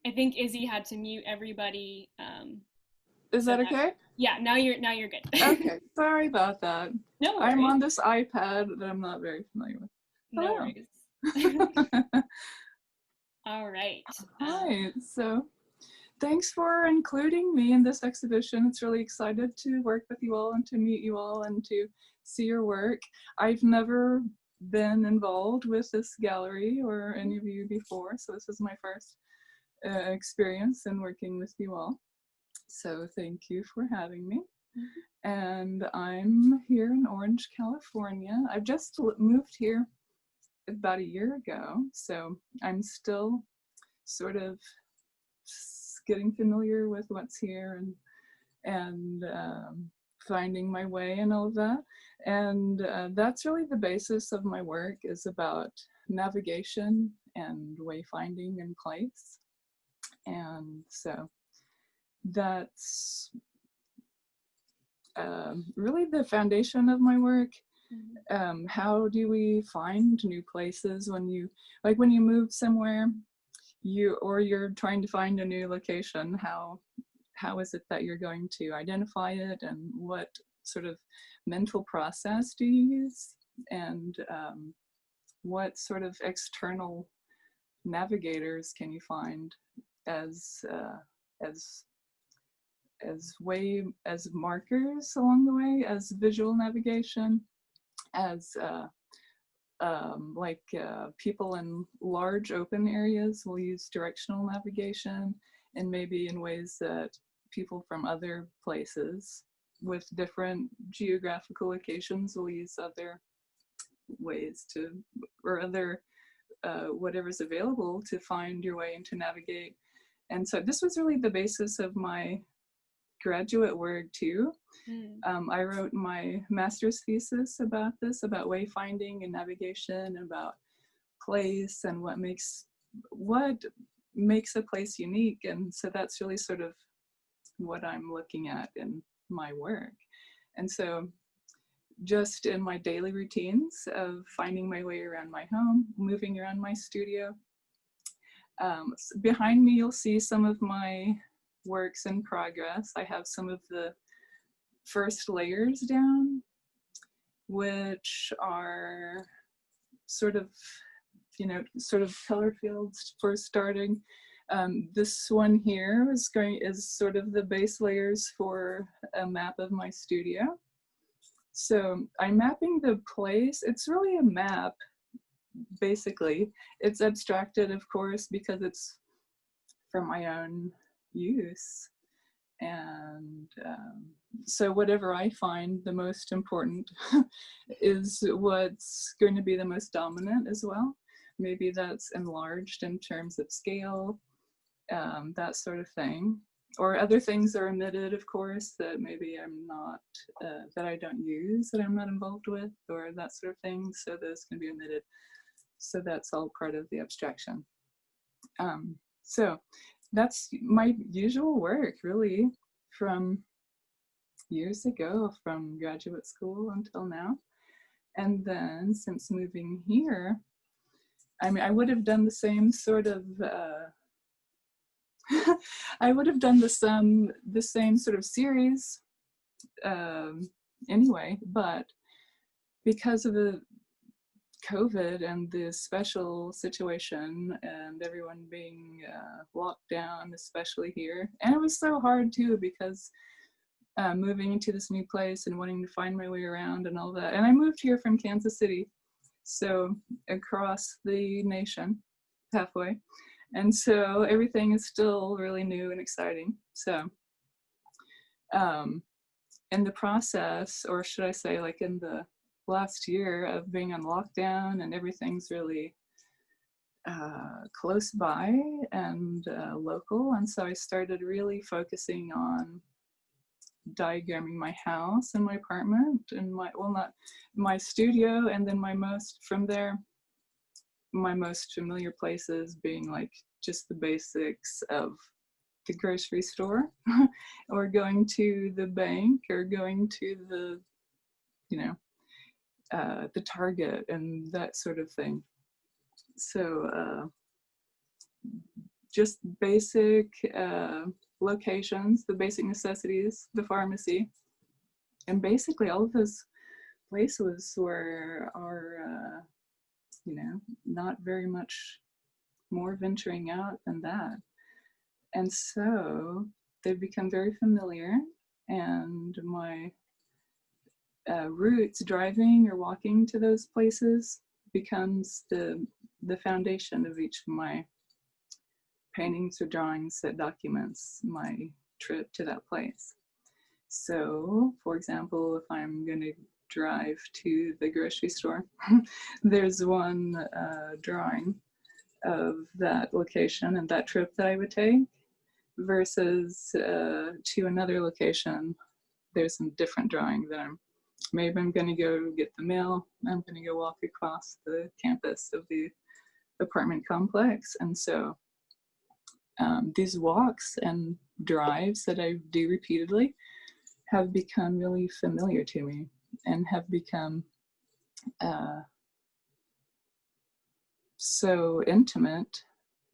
Speaker 1: I think Izzy had to mute everybody.
Speaker 10: Is that okay?
Speaker 1: Yeah, now you're good.
Speaker 10: Okay, sorry about that.
Speaker 1: No worries.
Speaker 10: I'm on this iPad that I'm not very familiar with.
Speaker 1: No worries. All right.
Speaker 10: Hi, so thanks for including me in this exhibition. It's really excited to work with you all and to meet you all and to see your work. I've never been involved with this gallery or any of you before, so this is my first experience in working with you all. So thank you for having me. And I'm here in Orange, California. I've just moved here about a year ago, so I'm still sort of getting familiar with what's here and finding my way and all of that. And that's really the basis of my work, is about navigation and wayfinding in place. And so that's really the foundation of my work. How do we find new places when you move somewhere, you're trying to find a new location? How how is it that you're going to identify it, and what sort of mental process do you use, and what sort of external navigators can you find as markers along the way, as visual navigation, as people in large open areas will use directional navigation, and maybe in ways that people from other places with different geographical locations will use other ways to, or other whatever's available to find your way and to navigate. And so this was really the basis of my graduate work too. I wrote my master's thesis about this, about wayfinding and navigation, about place and what makes a place unique. And so that's really sort of what I'm looking at in my work. And so just in my daily routines of finding my way around my home, moving around my studio, behind me you'll see some of my works in progress. I have some of the first layers down, which are sort of color fields for starting. This one here is sort of the base layers for a map of my studio. So I'm mapping the place. It's really a map, basically. It's abstracted, of course, because it's for my own use. And so whatever I find the most important is what's going to be the most dominant as well. Maybe that's enlarged in terms of scale, that sort of thing. Or other things are omitted, of course, that maybe I'm not, that I don't use, that I'm not involved with, or that sort of thing. So those can be omitted. So that's all part of the abstraction. So that's my usual work, really, from years ago, from graduate school until now. And then since moving here, I mean, I would have done the same sort of, I would have done the same sort of series anyway, but because of the COVID and the special situation and everyone being locked down, especially here, and it was so hard too, because moving into this new place and wanting to find my way around and all that. And I moved here from Kansas City, so across the nation, halfway. And so everything is still really new and exciting. So in the process, or should I say like in the last year of being on lockdown and everything's really close by and local. And so I started really focusing on diagramming my house and my apartment and not my studio, and then my most familiar places being like just the basics of the grocery store or going to the bank or going to the, the Target and that sort of thing. So just basic locations, the basic necessities, the pharmacy, and basically all of those places are not very much more venturing out than that. And so they've become very familiar, and my routes, driving or walking to those places, becomes the foundation of each of my paintings or drawings that documents my trip to that place. So, for example, if I'm going to drive to the grocery store, there's one drawing of that location and that trip that I would take, versus to another location, there's a different drawing that maybe I'm going to go get the mail, I'm going to go walk across the campus of the apartment complex. And so these walks and drives that I do repeatedly have become really familiar to me and have become so intimate.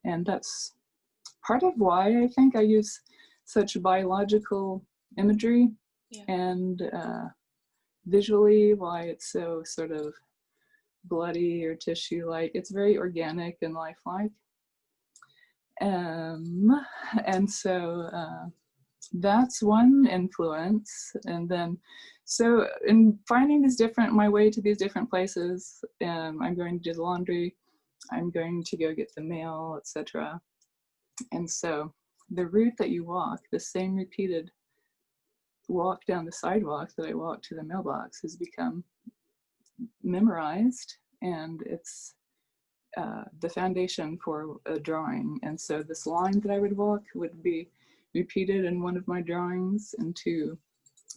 Speaker 10: And that's part of why I think I use such biological imagery, and visually why it's so sort of bloody or tissue-like. It's very organic and lifelike. And so that's one influence. And then, so in finding these different, my way to these different places, I'm going to do the laundry, I'm going to go get the mail, etc. And so the route that you walk, the same repeated walk down the sidewalk that I walk to the mailbox, has become memorized, and it's the foundation for a drawing. And so this line that I would walk would be repeated in one of my drawings into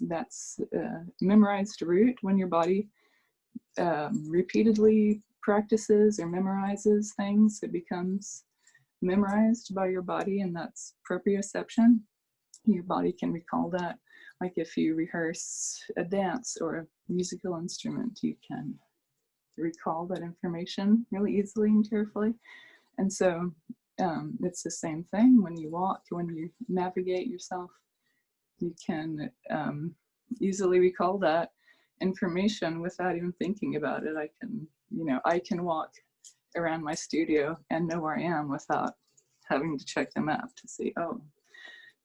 Speaker 10: that's memorized route. When your body repeatedly practices or memorizes things, it becomes memorized by your body, and that's proprioception. Your body can recall that. Like if you rehearse a dance or a musical instrument, you can recall that information really easily and carefully. And so it's the same thing when you walk, when you navigate yourself, you can easily recall that information without even thinking about it. I can walk around my studio and know where I am without having to check the map to see, oh,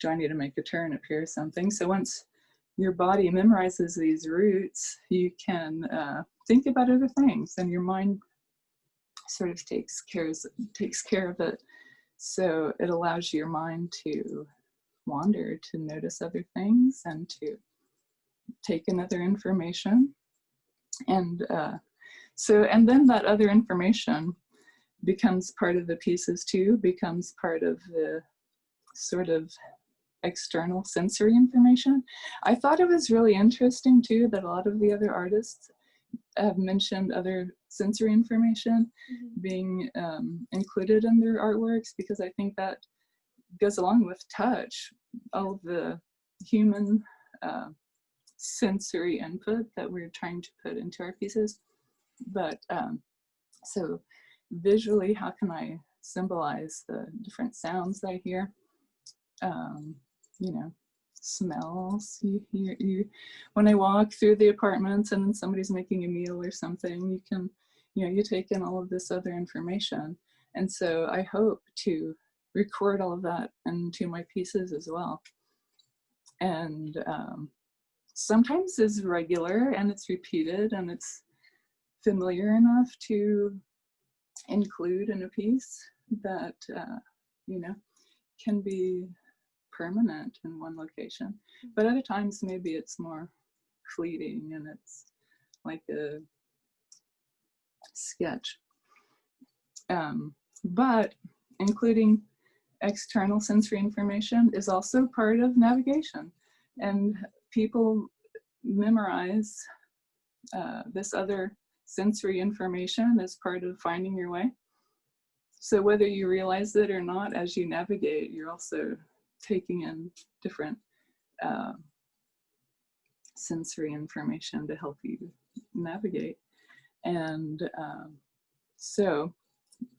Speaker 10: do I need to make a turn up here or something? So once your body memorizes these routes, you can think about other things, and your mind sort of takes care of it. So it allows your mind to wander, to notice other things, and to take in other information. And and then that other information becomes part of the pieces too, becomes part of the sort of external sensory information. I thought it was really interesting too that a lot of the other artists have mentioned other sensory information being included in their artworks, because I think that goes along with touch, all of the human sensory input that we're trying to put into our pieces. But so visually, how can I symbolize the different sounds that I hear? Smells. You when I walk through the apartments and then somebody's making a meal or something, you can, you take in all of this other information. And so I hope to record all of that into my pieces as well. And sometimes it's regular and it's repeated and it's familiar enough to include in a piece that, can be permanent in one location. But other times maybe it's more fleeting and it's like a sketch. But including external sensory information is also part of navigation, and people memorize this other sensory information as part of finding your way. So whether you realize it or not, as you navigate, you're also taking in different sensory information to help you navigate. And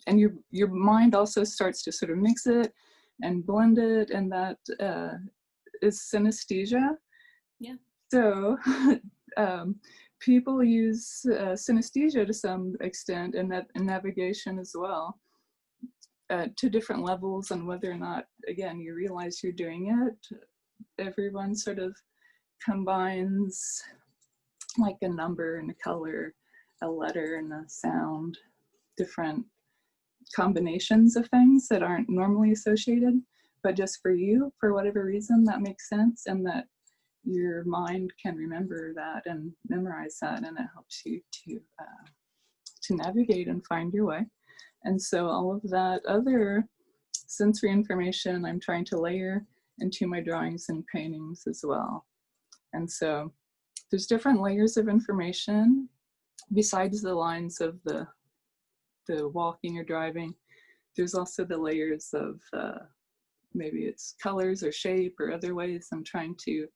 Speaker 10: and your mind also starts to sort of mix it and blend it, and that is synesthesia.
Speaker 1: Yeah.
Speaker 10: So people use synesthesia to some extent in navigation as well, to different levels, and whether or not, again, you realize you're doing it. Everyone sort of combines like a number and a color, a letter and a sound, different combinations of things that aren't normally associated, but just for you, for whatever reason, that makes sense, and that your mind can remember that and memorize that, and it helps you to navigate and find your way. And so all of that other sensory information I'm trying to layer into my drawings and paintings as well. And so there's different layers of information besides the lines of the walking or driving. There's also the layers of maybe it's colors or shape or other ways I'm trying to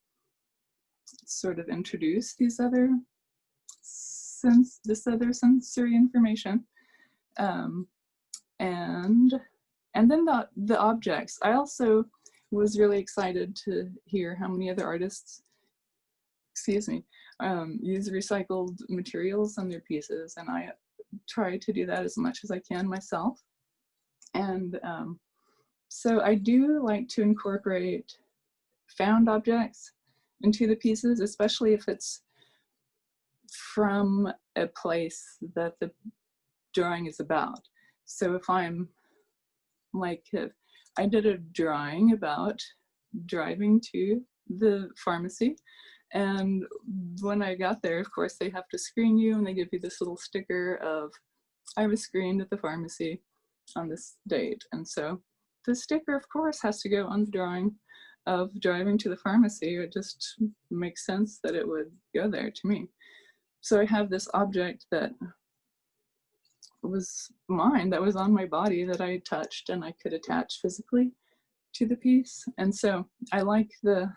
Speaker 10: sort of introduce this other sensory information. And then the objects. I also was really excited to hear how many other artists, use recycled materials on their pieces, and I try to do that as much as I can myself. And so I do like to incorporate found objects into the pieces, especially if it's from a place that the drawing is about. So if I'm like, I did a drawing about driving to the pharmacy, and when I got there, of course, they have to screen you, and they give you this little sticker of, I was screened at the pharmacy on this date. And so the sticker, of course, has to go on the drawing of driving to the pharmacy. It just makes sense that it would go there to me. So I have this object that was mine, that was on my body, that I touched and I could attach physically to the piece. And so I like the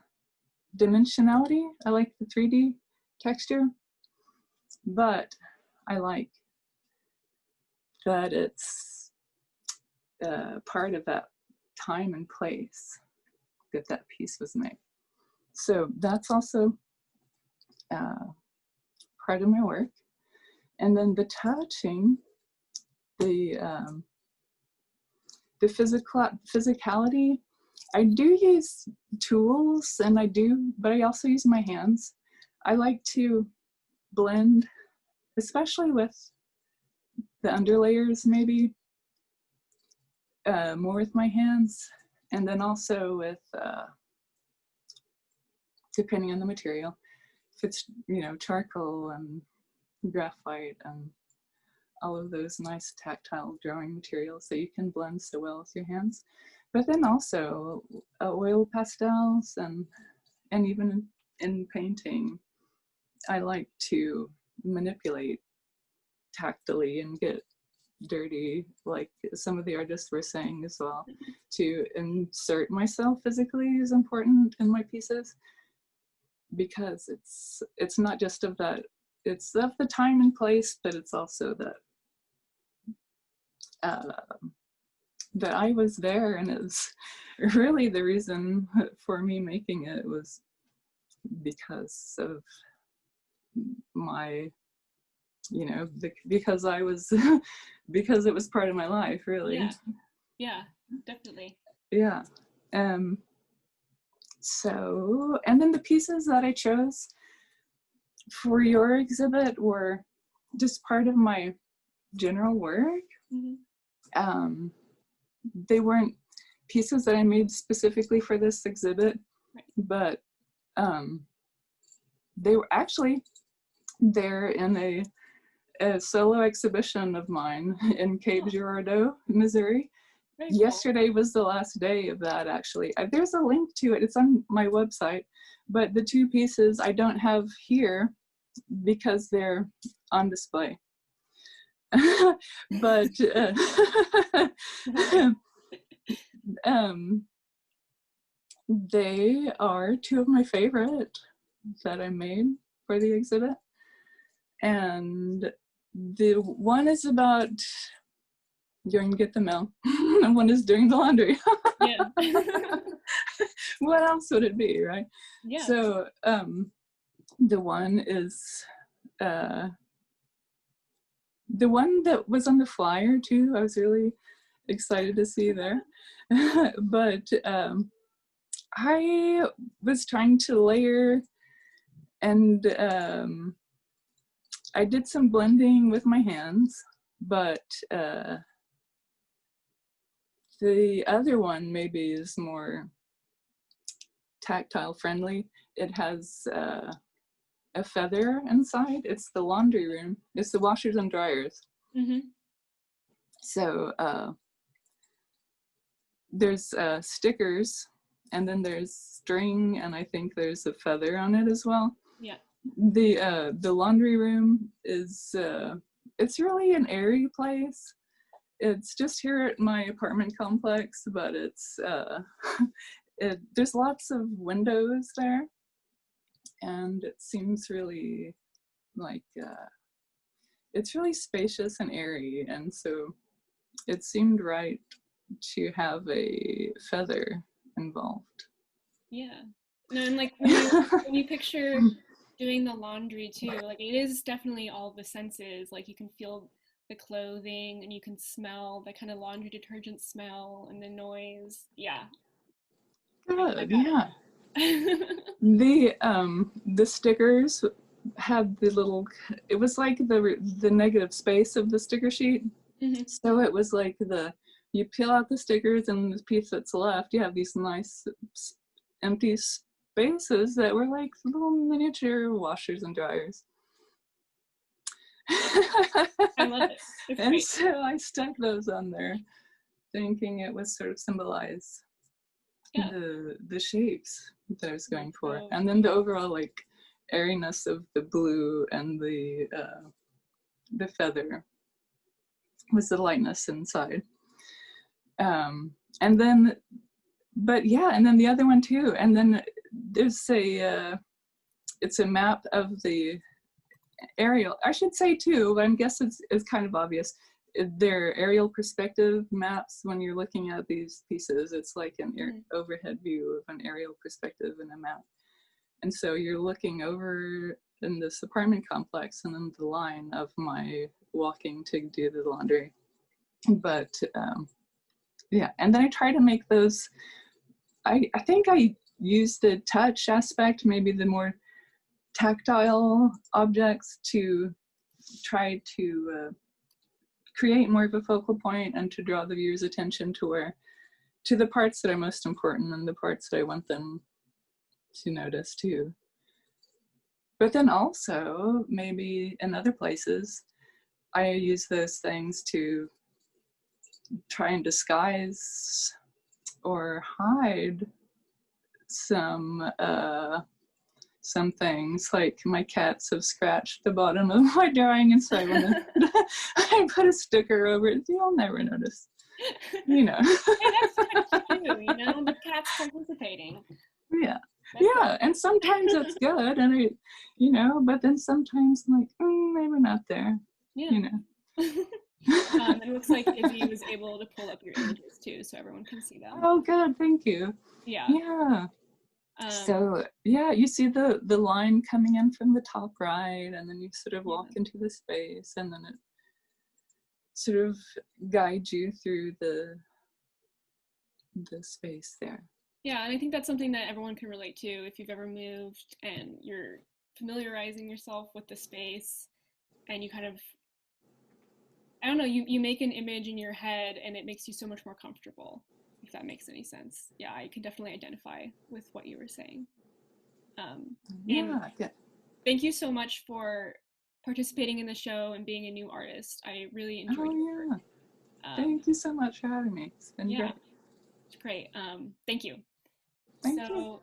Speaker 10: dimensionality, I like the 3D texture, but I like that it's part of that time and place that that piece was made. So that's also part of my work. And then the touching, the physicality, I do use tools, and but I also use my hands. I like to blend, especially with the underlayers, maybe more with my hands, and then also with, depending on the material, if it's, charcoal and graphite and all of those nice tactile drawing materials that you can blend so well with your hands. But then also oil pastels, and even in painting, I like to manipulate tactily and get dirty, like some of the artists were saying as well. To insert myself physically is important in my pieces, because it's not just of that, it's of the time and place, but it's also that that I was there, and it's really the reason for me making it was because of my, because I was, because it was part of my life, really.
Speaker 1: Yeah, definitely.
Speaker 10: Yeah. So, and then the pieces that I chose for your exhibit were just part of my general work. Mm-hmm. They weren't pieces that I made specifically for this exhibit, right, but they were actually there in a solo exhibition of mine in Cape Girardeau, Missouri. Very Yesterday cool. Was the last day of that, actually. There's a link to it. It's on my website, but the two pieces I don't have here because they're on display. But they are two of my favorite that I made for the exhibit. And the one is about going to get the mail, and one is doing the laundry. Yeah. What else would it be, right? Yeah. So the one is the one that was on the flyer too, I was really excited to see there. But I was trying to layer, and I did some blending with my hands, but the other one maybe is more tactile friendly. It has a feather inside. It's the laundry room. It's the washers and dryers. Mm-hmm. So there's stickers, and then there's string, and I think there's a feather on it as well. Yeah. The laundry room is it's really an airy place. It's just here at my apartment complex, but it's there's lots of windows there, and it seems really like it's really spacious and airy, and so it seemed right to have a feather involved.
Speaker 1: Yeah. No, and like when you picture doing the laundry too, like it is definitely all the senses. Like you can feel the clothing and you can smell the kind of laundry detergent smell and the noise. Yeah.
Speaker 10: Good, yeah. The stickers had the little, it was like the negative space of the sticker sheet.
Speaker 1: Mm-hmm.
Speaker 10: So it was like you peel out the stickers and the piece that's left, you have these nice empty spaces that were like little miniature washers and dryers.
Speaker 1: I love it. It's
Speaker 10: And
Speaker 1: great.
Speaker 10: so I stuck those on there, thinking it was sort of symbolize the shapes that I was going for, and then the overall like airiness of the blue and the feather was the lightness inside. And then, but yeah, and then the other one too. And then there's it's a map of the aerial, I should say too, but I guess it's kind of obvious. They're aerial perspective maps when you're looking at these pieces. It's like an overhead view of an aerial perspective in a map. And so you're looking over in this apartment complex and then the line of my walking to do the laundry. But yeah, and then I try to make those, I think I use the touch aspect, maybe the more tactile objects, to try to create more of a focal point and to draw the viewer's attention to the parts that are most important and the parts that I want them to notice too. But then also, maybe in other places, I use those things to try and disguise or hide some things. Like my cats have scratched the bottom of my drawing, and so I put a sticker over it. You'll never notice, you know.
Speaker 1: Yeah, that's kind of cute, you know, the cat's participating.
Speaker 10: Yeah. Yeah, and sometimes it's good, and you know, but then sometimes I'm like, maybe not there.
Speaker 1: Yeah.
Speaker 10: You know.
Speaker 1: It looks like Izzy was able to pull up your images too, so everyone can see them.
Speaker 10: Oh, good, thank you.
Speaker 1: Yeah.
Speaker 10: Yeah. So yeah, you see the line coming in from the top right, and then you sort of walk into the space, and then it sort of guides you through the space there.
Speaker 1: Yeah, and I think that's something that everyone can relate to if you've ever moved and you're familiarizing yourself with the space, and you kind of, I don't know, you make an image in your head and it makes you so much more comfortable, if that makes any sense. Yeah, I can definitely identify with what you were saying. And thank you so much for participating in the show and being a new artist. I really enjoyed your work.
Speaker 10: Thank you so much for having me. It's been great.
Speaker 1: It's great. Thank you.
Speaker 10: Thank you.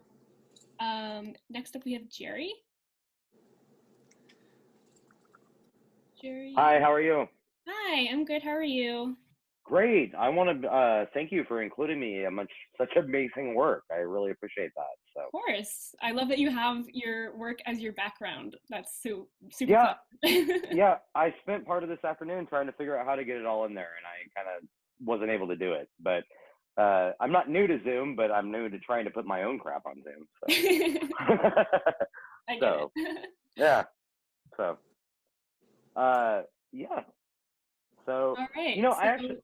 Speaker 1: Next up we have Jerry. Jerry.
Speaker 11: Hi, how are you?
Speaker 1: Hi, I'm good. How are you?
Speaker 11: Great. I want to thank you for including me in such amazing work. I really appreciate that. So.
Speaker 1: Of course. I love that you have your work as your background. That's super
Speaker 11: fun.
Speaker 1: Yeah,
Speaker 11: yeah. I spent part of this afternoon trying to figure out how to get it all in there, and I kind of wasn't able to do it. But I'm not new to Zoom, but I'm new to trying to put my own crap on Zoom. So.
Speaker 1: I get it.
Speaker 11: Yeah. So. Yeah. So.
Speaker 1: All right.
Speaker 11: You know, I actually.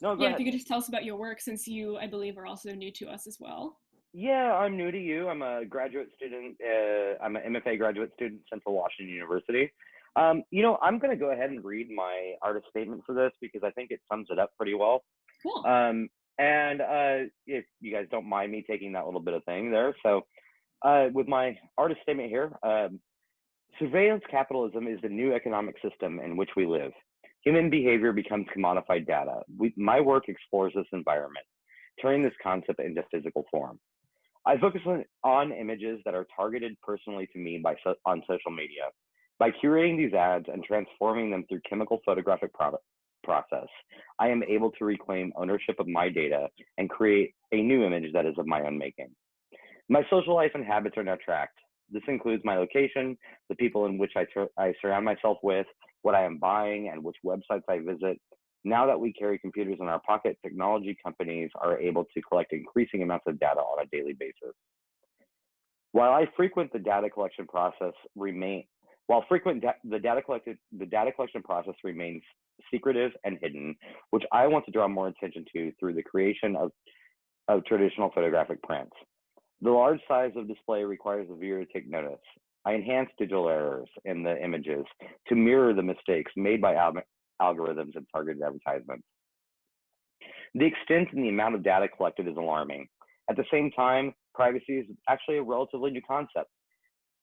Speaker 11: No, go ahead.
Speaker 1: If you could just tell us about your work, since you, I believe, are also new to us as well.
Speaker 11: Yeah, I'm new to you. I'm a graduate student. I'm an MFA graduate student at Central Washington University. You know, I'm going to go ahead and read my artist statement for this because I think it sums it up pretty well.
Speaker 1: Cool.
Speaker 11: And if you guys don't mind me taking that little bit of thing there. So with my artist statement here, surveillance capitalism is the new economic system in which we live. Human behavior becomes commodified data. My work explores this environment, turning this concept into physical form. I focus on images that are targeted personally to me on social media. By curating these ads and transforming them through chemical photographic process, I am able to reclaim ownership of my data and create a new image that is of my own making. My social life and habits are now tracked. This includes my location, the people in which I surround myself with, what I am buying, and which websites I visit. Now that we carry computers in our pocket, technology companies are able to collect increasing amounts of data on a daily basis. While I frequent the data collection process the data collection process remains secretive and hidden, which I want to draw more attention to through the creation of traditional photographic prints. The large size of display requires the viewer to take notice. I enhance digital errors in the images to mirror the mistakes made by algorithms and targeted advertisements. The extent and the amount of data collected is alarming. At the same time, privacy is actually a relatively new concept.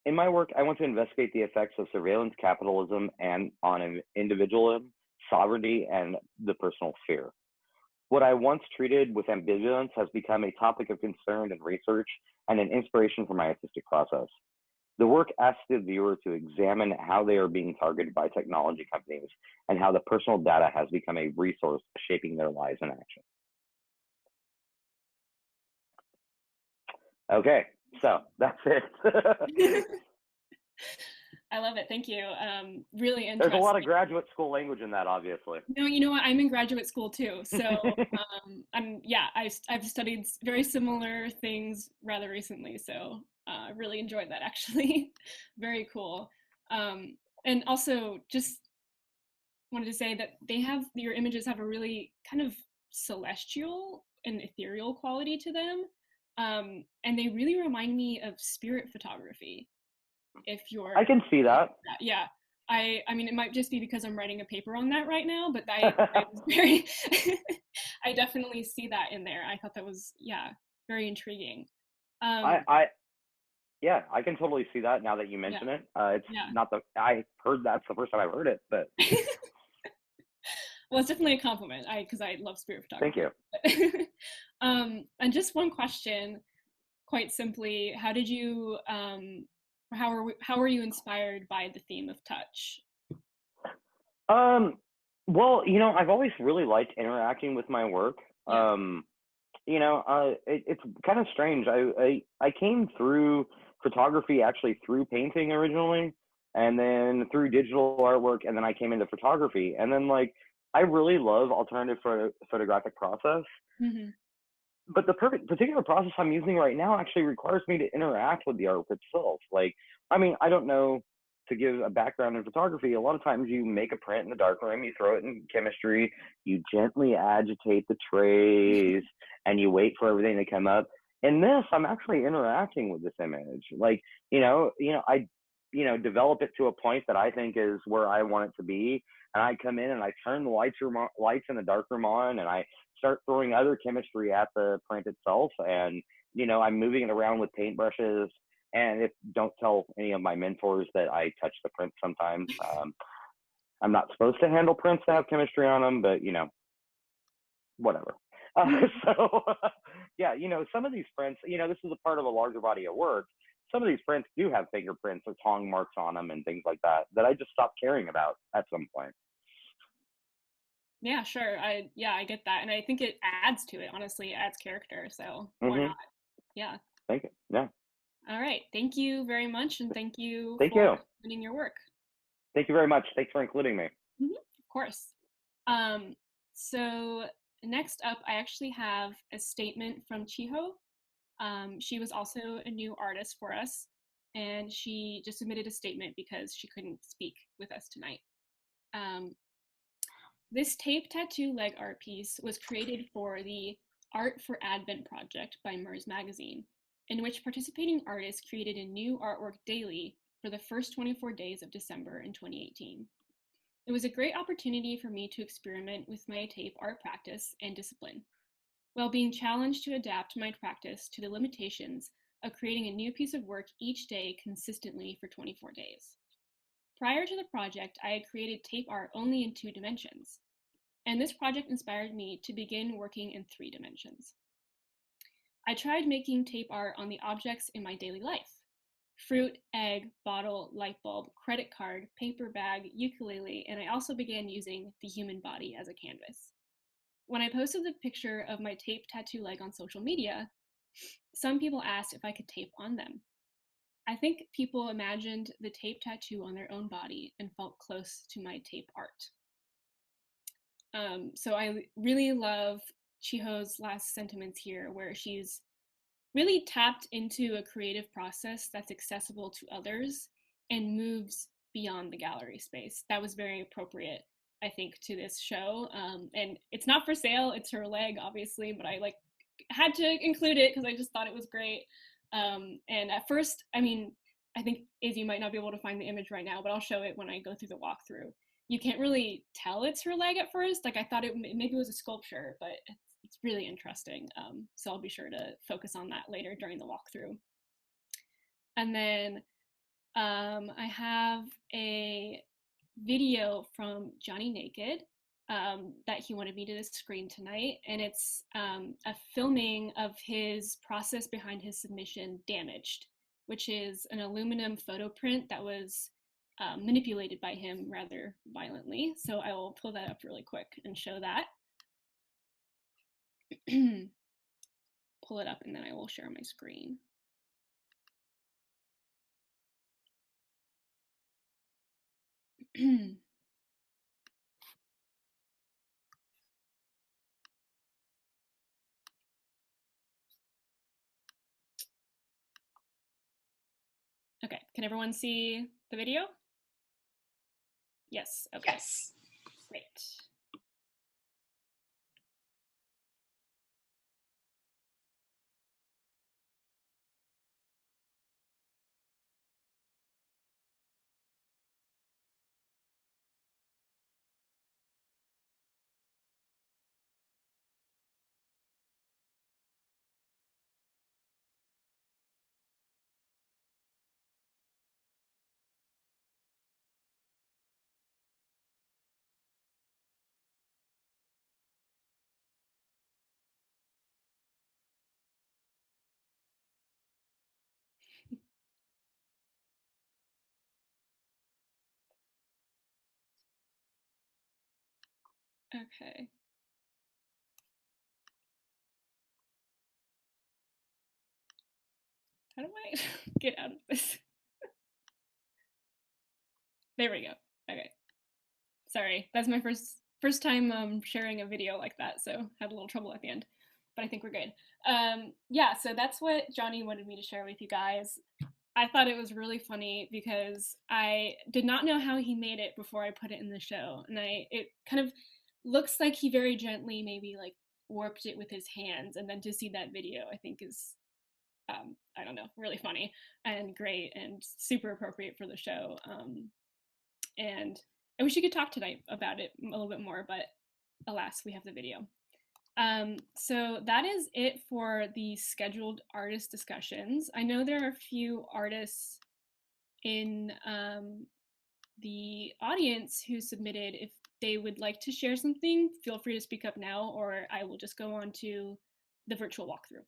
Speaker 11: In my work, I want to investigate the effects of surveillance capitalism and on individualism, sovereignty, and the personal sphere. What I once treated with ambivalence has become a topic of concern and research and an inspiration for my artistic process. The work asks the viewer to examine how they are being targeted by technology companies and how the personal data has become a resource shaping their lives and actions. Okay, so that's it.
Speaker 1: I love it. Thank you. Really interesting.
Speaker 11: There's a lot of graduate school language in that, obviously.
Speaker 1: No, you know what? I'm in graduate school too. So I've studied very similar things rather recently. So I really enjoyed that, actually. Very cool. And also just wanted to say that your images have a really kind of celestial and ethereal quality to them. And they really remind me of spirit photography.
Speaker 11: I can see that.
Speaker 1: Yeah. I mean, it might just be because I'm writing a paper on that right now, but I was very, I definitely see that in there. I thought that was, very intriguing.
Speaker 11: I can totally see that now that you mention it. It's not I heard that's the first time I've heard it, but.
Speaker 1: Well, it's definitely a compliment because I love spirit photography.
Speaker 11: Thank you.
Speaker 1: And just one question, quite simply, how did you, how were you inspired by the theme of touch?
Speaker 11: Well, I've always really liked interacting with my work. It's kind of strange. I came through photography actually through painting originally, and then through digital artwork, and then I came into photography. And then I really love alternative photographic process. Mm-hmm. But the particular process I'm using right now actually requires me to interact with the artwork itself. I don't know, to give a background in photography, a lot of times you make a print in the darkroom, you throw it in chemistry, you gently agitate the trays, and you wait for everything to come up. In this, I'm actually interacting with this image. I develop it to a point that I think is where I want it to be. And I come in and I turn the lights in the darkroom on, and I start throwing other chemistry at the print itself. And, I'm moving it around with paintbrushes. And don't tell any of my mentors that I touch the print sometimes. I'm not supposed to handle prints that have chemistry on them, but, whatever. Some of these prints, this is a part of a larger body of work. Some of these prints do have fingerprints or tongue marks on them and things like that I just stopped caring about at some point.
Speaker 1: Yeah, sure. I get that. And I think it adds to it, honestly. It adds character. So why not? Yeah.
Speaker 11: Thank you. Yeah.
Speaker 1: All right. Thank you very much. And thank you
Speaker 11: for
Speaker 1: doing your work.
Speaker 11: Thank you very much. Thanks for including me.
Speaker 1: Mm-hmm. Of course. So next up, I actually have a statement from Chiho. She was also a new artist for us, and she just submitted a statement because she couldn't speak with us tonight. This tape tattoo leg art piece was created for the Art for Advent project by Murs Magazine, in which participating artists created a new artwork daily for the first 24 days of December in 2018. It was a great opportunity for me to experiment with my tape art practice and discipline, while being challenged to adapt my practice to the limitations of creating a new piece of work each day consistently for 24 days. Prior to the project, I had created tape art only in 2 dimensions, and this project inspired me to begin working in 3 dimensions. I tried making tape art on the objects in my daily life: fruit, egg, bottle, light bulb, credit card, paper bag, ukulele, and I also began using the human body as a canvas. When I posted the picture of my tape tattoo leg on social media, some people asked if I could tape on them. I think people imagined the tape tattoo on their own body and felt close to my tape art. So I really love Chiho's last sentiments here, where she's really tapped into a creative process that's accessible to others and moves beyond the gallery space. That was very appropriate, I think, to this show. And it's not for sale, it's her leg, obviously, but I had to include it because I just thought it was great. And at first, I mean, I think Izzy might not be able to find the image right now, but I'll show it when I go through the walkthrough. You can't really tell it's her leg at first. Like, I thought maybe it was a sculpture, but it's really interesting. So I'll be sure to focus on that later during the walkthrough. And then I have a video from Johnny Naked that he wanted me to screen tonight. And it's a filming of his process behind his submission, Damaged, which is an aluminum photo print that was manipulated by him rather violently. So I will pull that up really quick and show that. Pull it up and then I will share my screen. Okay, can everyone see the video? Yes, okay.
Speaker 6: Yes.
Speaker 1: Great. Okay. How do I get out of this? There we go. Okay. Sorry, that's my first time sharing a video like that, so had a little trouble at the end, but I think we're good. Yeah, so that's what Johnny wanted me to share with you guys. I thought it was really funny because I did not know how he made it before I put it in the show, and it kind of looks like he very gently maybe like warped it with his hands, and then to see that video I think is I don't know, really funny and great and super appropriate for the show. And I wish you could talk tonight about it a little bit more, but alas, we have the video. So that is it for the scheduled artist discussions. I know there are a few artists in the audience who submitted. If they would like to share something, feel free to speak up now, or I will just go on to the virtual walkthrough.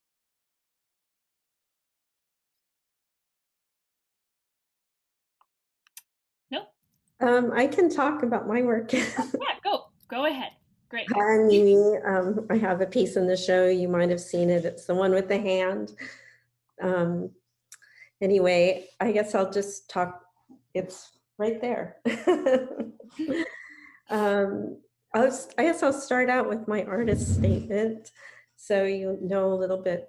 Speaker 1: Nope.
Speaker 12: I can talk about my work.
Speaker 1: Yeah, go ahead. Great.
Speaker 12: Hi, Mimi. I have a piece in the show. You might have seen it. It's the one with the hand. Anyway, I guess I'll just talk. It's right there. I guess I'll start out with my artist statement, so you know a little bit,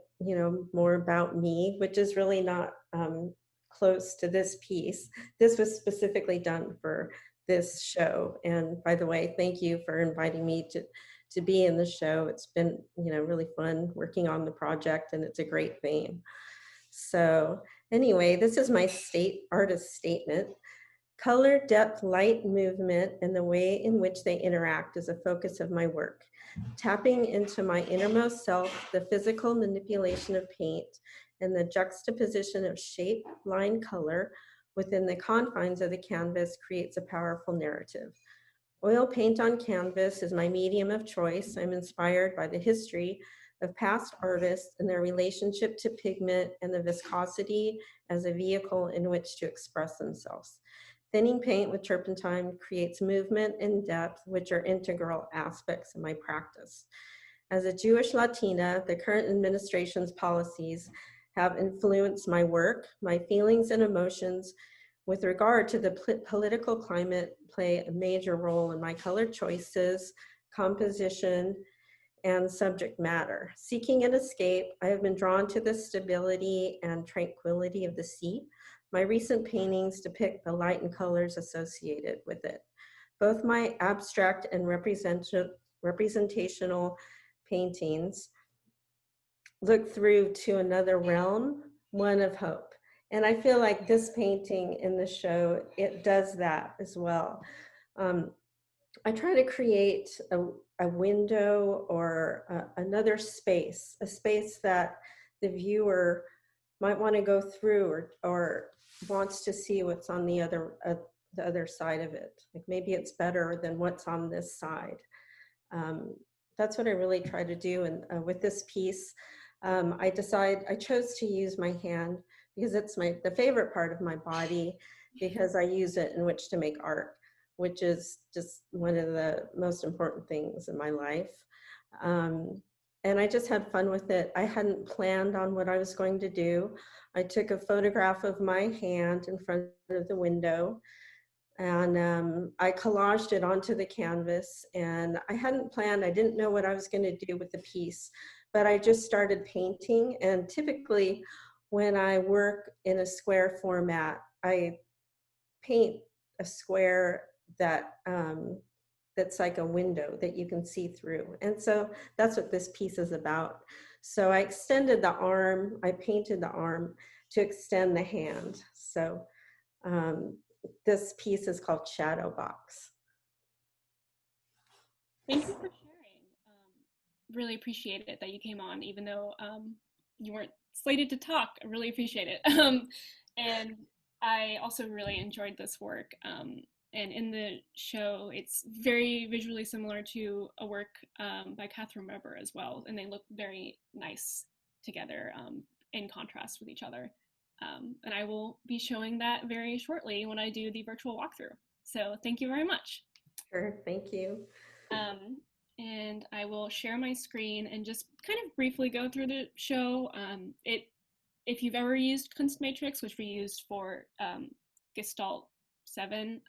Speaker 12: more about me, which is really not close to this piece. This was specifically done for this show, and by the way, thank you for inviting me to be in the show. It's been really fun working on the project, and it's a great theme. So anyway, this is my artist statement. Color, depth, light, movement, and the way in which they interact is a focus of my work. Tapping into my innermost self, the physical manipulation of paint, and the juxtaposition of shape, line, color within the confines of the canvas creates a powerful narrative. Oil paint on canvas is my medium of choice. I'm inspired by the history of past artists and their relationship to pigment and the viscosity as a vehicle in which to express themselves. Thinning paint with turpentine creates movement and depth, which are integral aspects of my practice. As a Jewish Latina, the current administration's policies have influenced my work. My feelings and emotions with regard to the political climate play a major role in my color choices, composition, and subject matter. Seeking an escape, I have been drawn to the stability and tranquility of the sea. My recent paintings depict the light and colors associated with it. Both my abstract and representational paintings look through to another realm, one of hope. And I feel like this painting in the show, it does that as well. I try to create a window or another space, a space that the viewer might want to go through or wants to see what's on the other side of it. Like maybe it's better than what's on this side. That's what I really try to do. And with this piece, I chose to use my hand because it's the favorite part of my body, because I use it in which to make art, which is just one of the most important things in my life. And I just had fun with it. I hadn't planned on what I was going to do. I took a photograph of my hand in front of the window, and I collaged it onto the canvas. And I hadn't planned, I didn't know what I was going to do with the piece, but I just started painting. And typically when I work in a square format, I paint a square that's like a window that you can see through. And so that's what this piece is about. So I extended the arm, I painted the arm to extend the hand. So this piece is called Shadow Box.
Speaker 1: Thank you for sharing. Really appreciate it that you came on, even though you weren't slated to talk. I really appreciate it. And I also really enjoyed this work. And in the show, it's very visually similar to a work by Katharine as well. And they look very nice together in contrast with each other. And I will be showing that very shortly when I do the virtual walkthrough. So thank you very much.
Speaker 12: Sure, thank you.
Speaker 1: And I will share my screen and just kind of briefly go through the show. If you've ever used Kunstmatrix, which we used for Gestalt 7,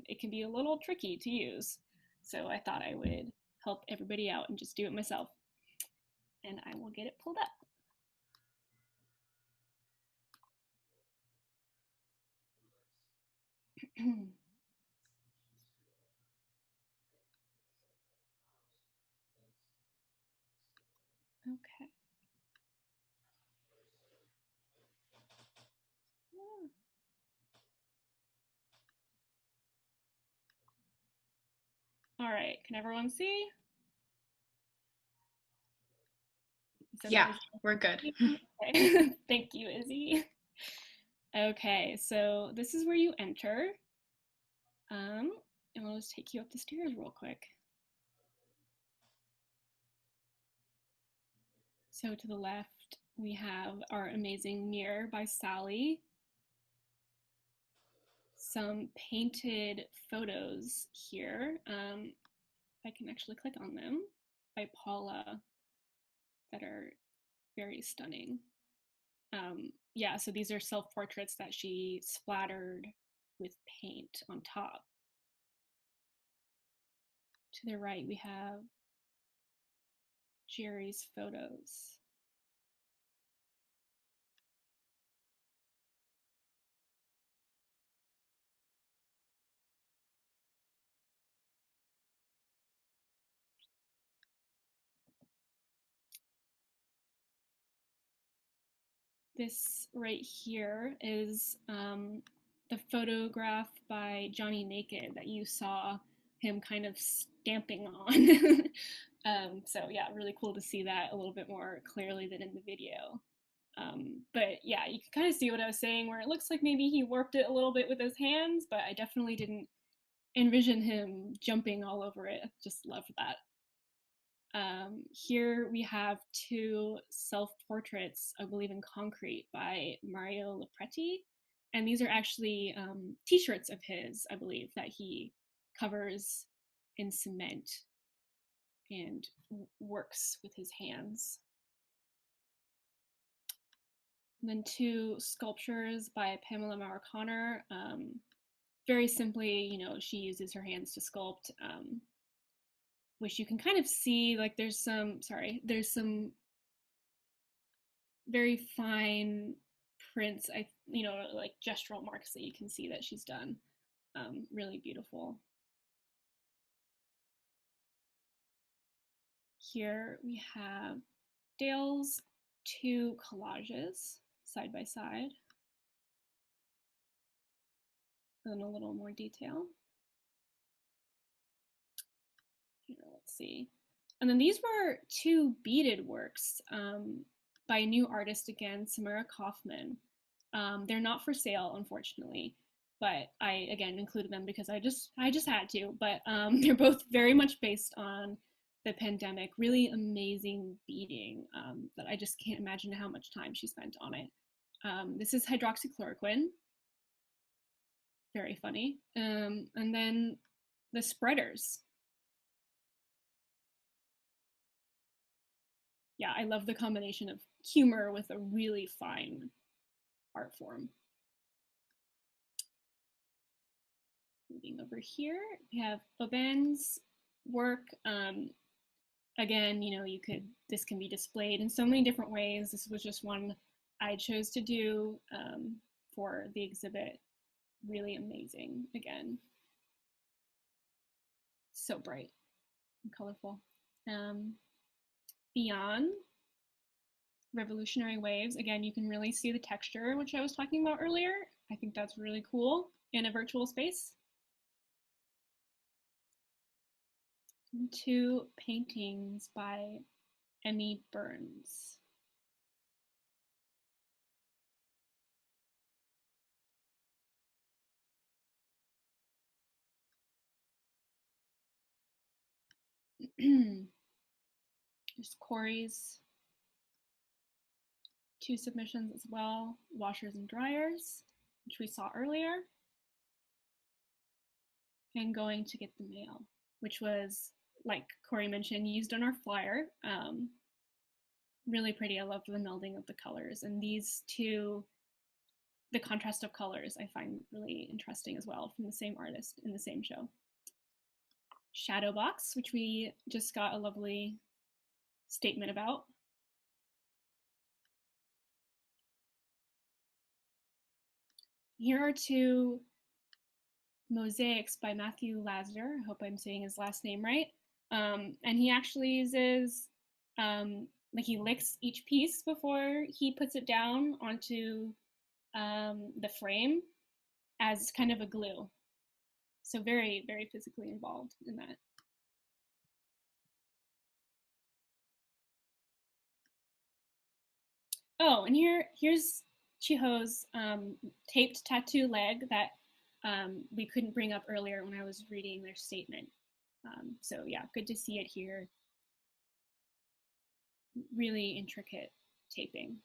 Speaker 1: it can be a little tricky to use. So I thought I would help everybody out and just do it myself. And I will get it pulled up. Okay. All right, can everyone see?
Speaker 6: Yeah, we're good.
Speaker 1: Okay. Thank you, Izzy. Okay, so this is where you enter. And I'll just take you up the stairs real quick. So to the left, we have our amazing mirror by Sally. Some painted photos here. I can actually click on them, by Paula, that are very stunning. Yeah, so these are self-portraits that she splattered with paint on top. To the right, we have Jerry's photos. This right here is the photograph by Johnny Naked that you saw him kind of stamping on. So yeah, really cool to see that a little bit more clearly than in the video. But yeah, you can kind of see what I was saying, where it looks like maybe he warped it a little bit with his hands, but I definitely didn't envision him jumping all over it. I just love that. Here we have two self-portraits, I believe in concrete, by Mario Loprete. And these are actually t-shirts of his, I believe, that he covers in cement and works with his hands. And then two sculptures by Pamela Mower-Conner. Very simply, you know, she uses her hands to sculpt. which you can kind of see, like there's some very fine prints, like gestural marks that you can see that she's done. Really beautiful. Here we have Dale's 2 collages side by side. And a little more detail. Here, let's see. And then these were 2 beaded works by a new artist again, Samara Kaufman. They're not for sale, unfortunately, but I again included them because I just had to. But they're both very much based on the pandemic. Really amazing beading that I just can't imagine how much time she spent on it. This is hydroxychloroquine. Very funny. And then the spreaders. Yeah, I love the combination of humor with a really fine art form. Moving over here, we have Aubane's work. Again, this can be displayed in so many different ways. This was just one I chose to do for the exhibit. Really amazing, again. So bright and colorful. Vian, Revolutionary Waves. Again, you can really see the texture, which I was talking about earlier. I think that's really cool in a virtual space. And 2 paintings by Emmy Burns. There's Kory's 2 submissions as well, washers and dryers, which we saw earlier, and Going to Get the Mail, which was, like Kory mentioned, used on our flyer. Really pretty. I love the melding of the colors, and these 2, the contrast of colors, I find really interesting as well from the same artist in the same show. Shadow Box, which we just got a lovely statement about. Here are 2 mosaics by Matthew Lazure. I hope I'm saying his last name right. And he actually uses, he licks each piece before he puts it down onto the frame as kind of a glue. So very, very physically involved in that. Oh, and here's Chiho's taped tattoo leg that we couldn't bring up earlier when I was reading their statement. So yeah, good to see it here. Really intricate taping.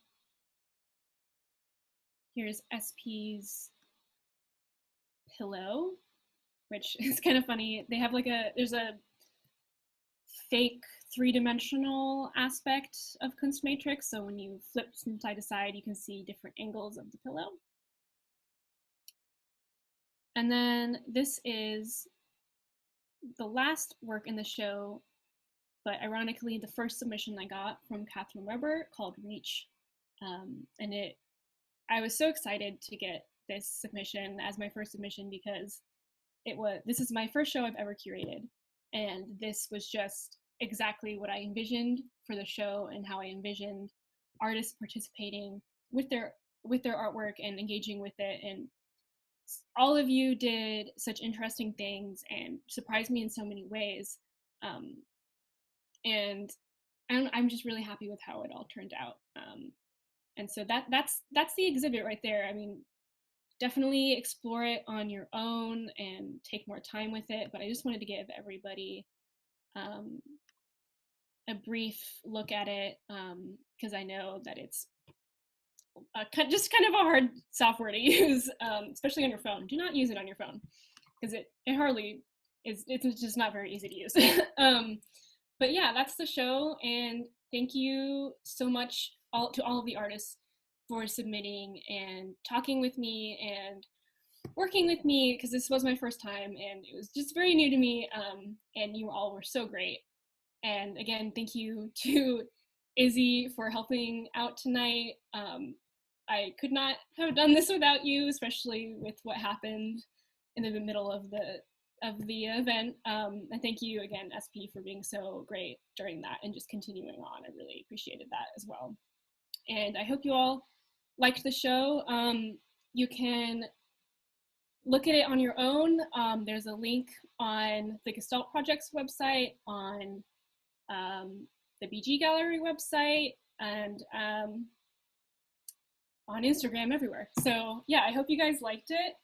Speaker 1: Here's SP's pillow, which is kind of funny. They have there's a fake 3-dimensional aspect of Kunstmatrix. So when you flip from side to side, you can see different angles of the pillow. And then this is the last work in the show, but ironically, the first submission I got from Katharine Weber called Reach. And I was so excited to get this submission as my first submission because this is my first show I've ever curated. And this was just exactly what I envisioned for the show and how I envisioned artists participating with their artwork and engaging with it. And all of you did such interesting things and surprised me in so many ways. And I'm just really happy with how it all turned out. And so that's the exhibit right there. I mean, definitely explore it on your own and take more time with it. But I just wanted to give everybody a brief look at it because I know that it's just kind of a hard software to use, especially on your phone. Do not use it on your phone because it hardly is. It's just not very easy to use. But yeah, that's the show, and thank you so much to all of the artists for submitting and talking with me and working with me, because this was my first time and it was just very new to me, and you all were so great. And again, thank you to Izzy for helping out tonight. I could not have done this without you, especially with what happened in the middle of the event. And thank you again, SP, for being so great during that and just continuing on. I really appreciated that as well. And I hope you all liked the show. You can look at it on your own. There's a link on the Gestalt Project's website, on the BG Gallery website, and on Instagram, everywhere. So yeah, I hope you guys liked it.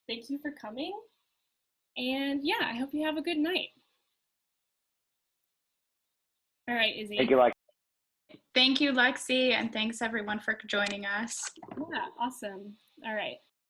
Speaker 1: Thank you for coming. And yeah, I hope you have a good night. All right, Izzy.
Speaker 11: Thank you, Lexie.
Speaker 6: Thank you, Lexie, and thanks everyone for joining us.
Speaker 1: Yeah, awesome. All right.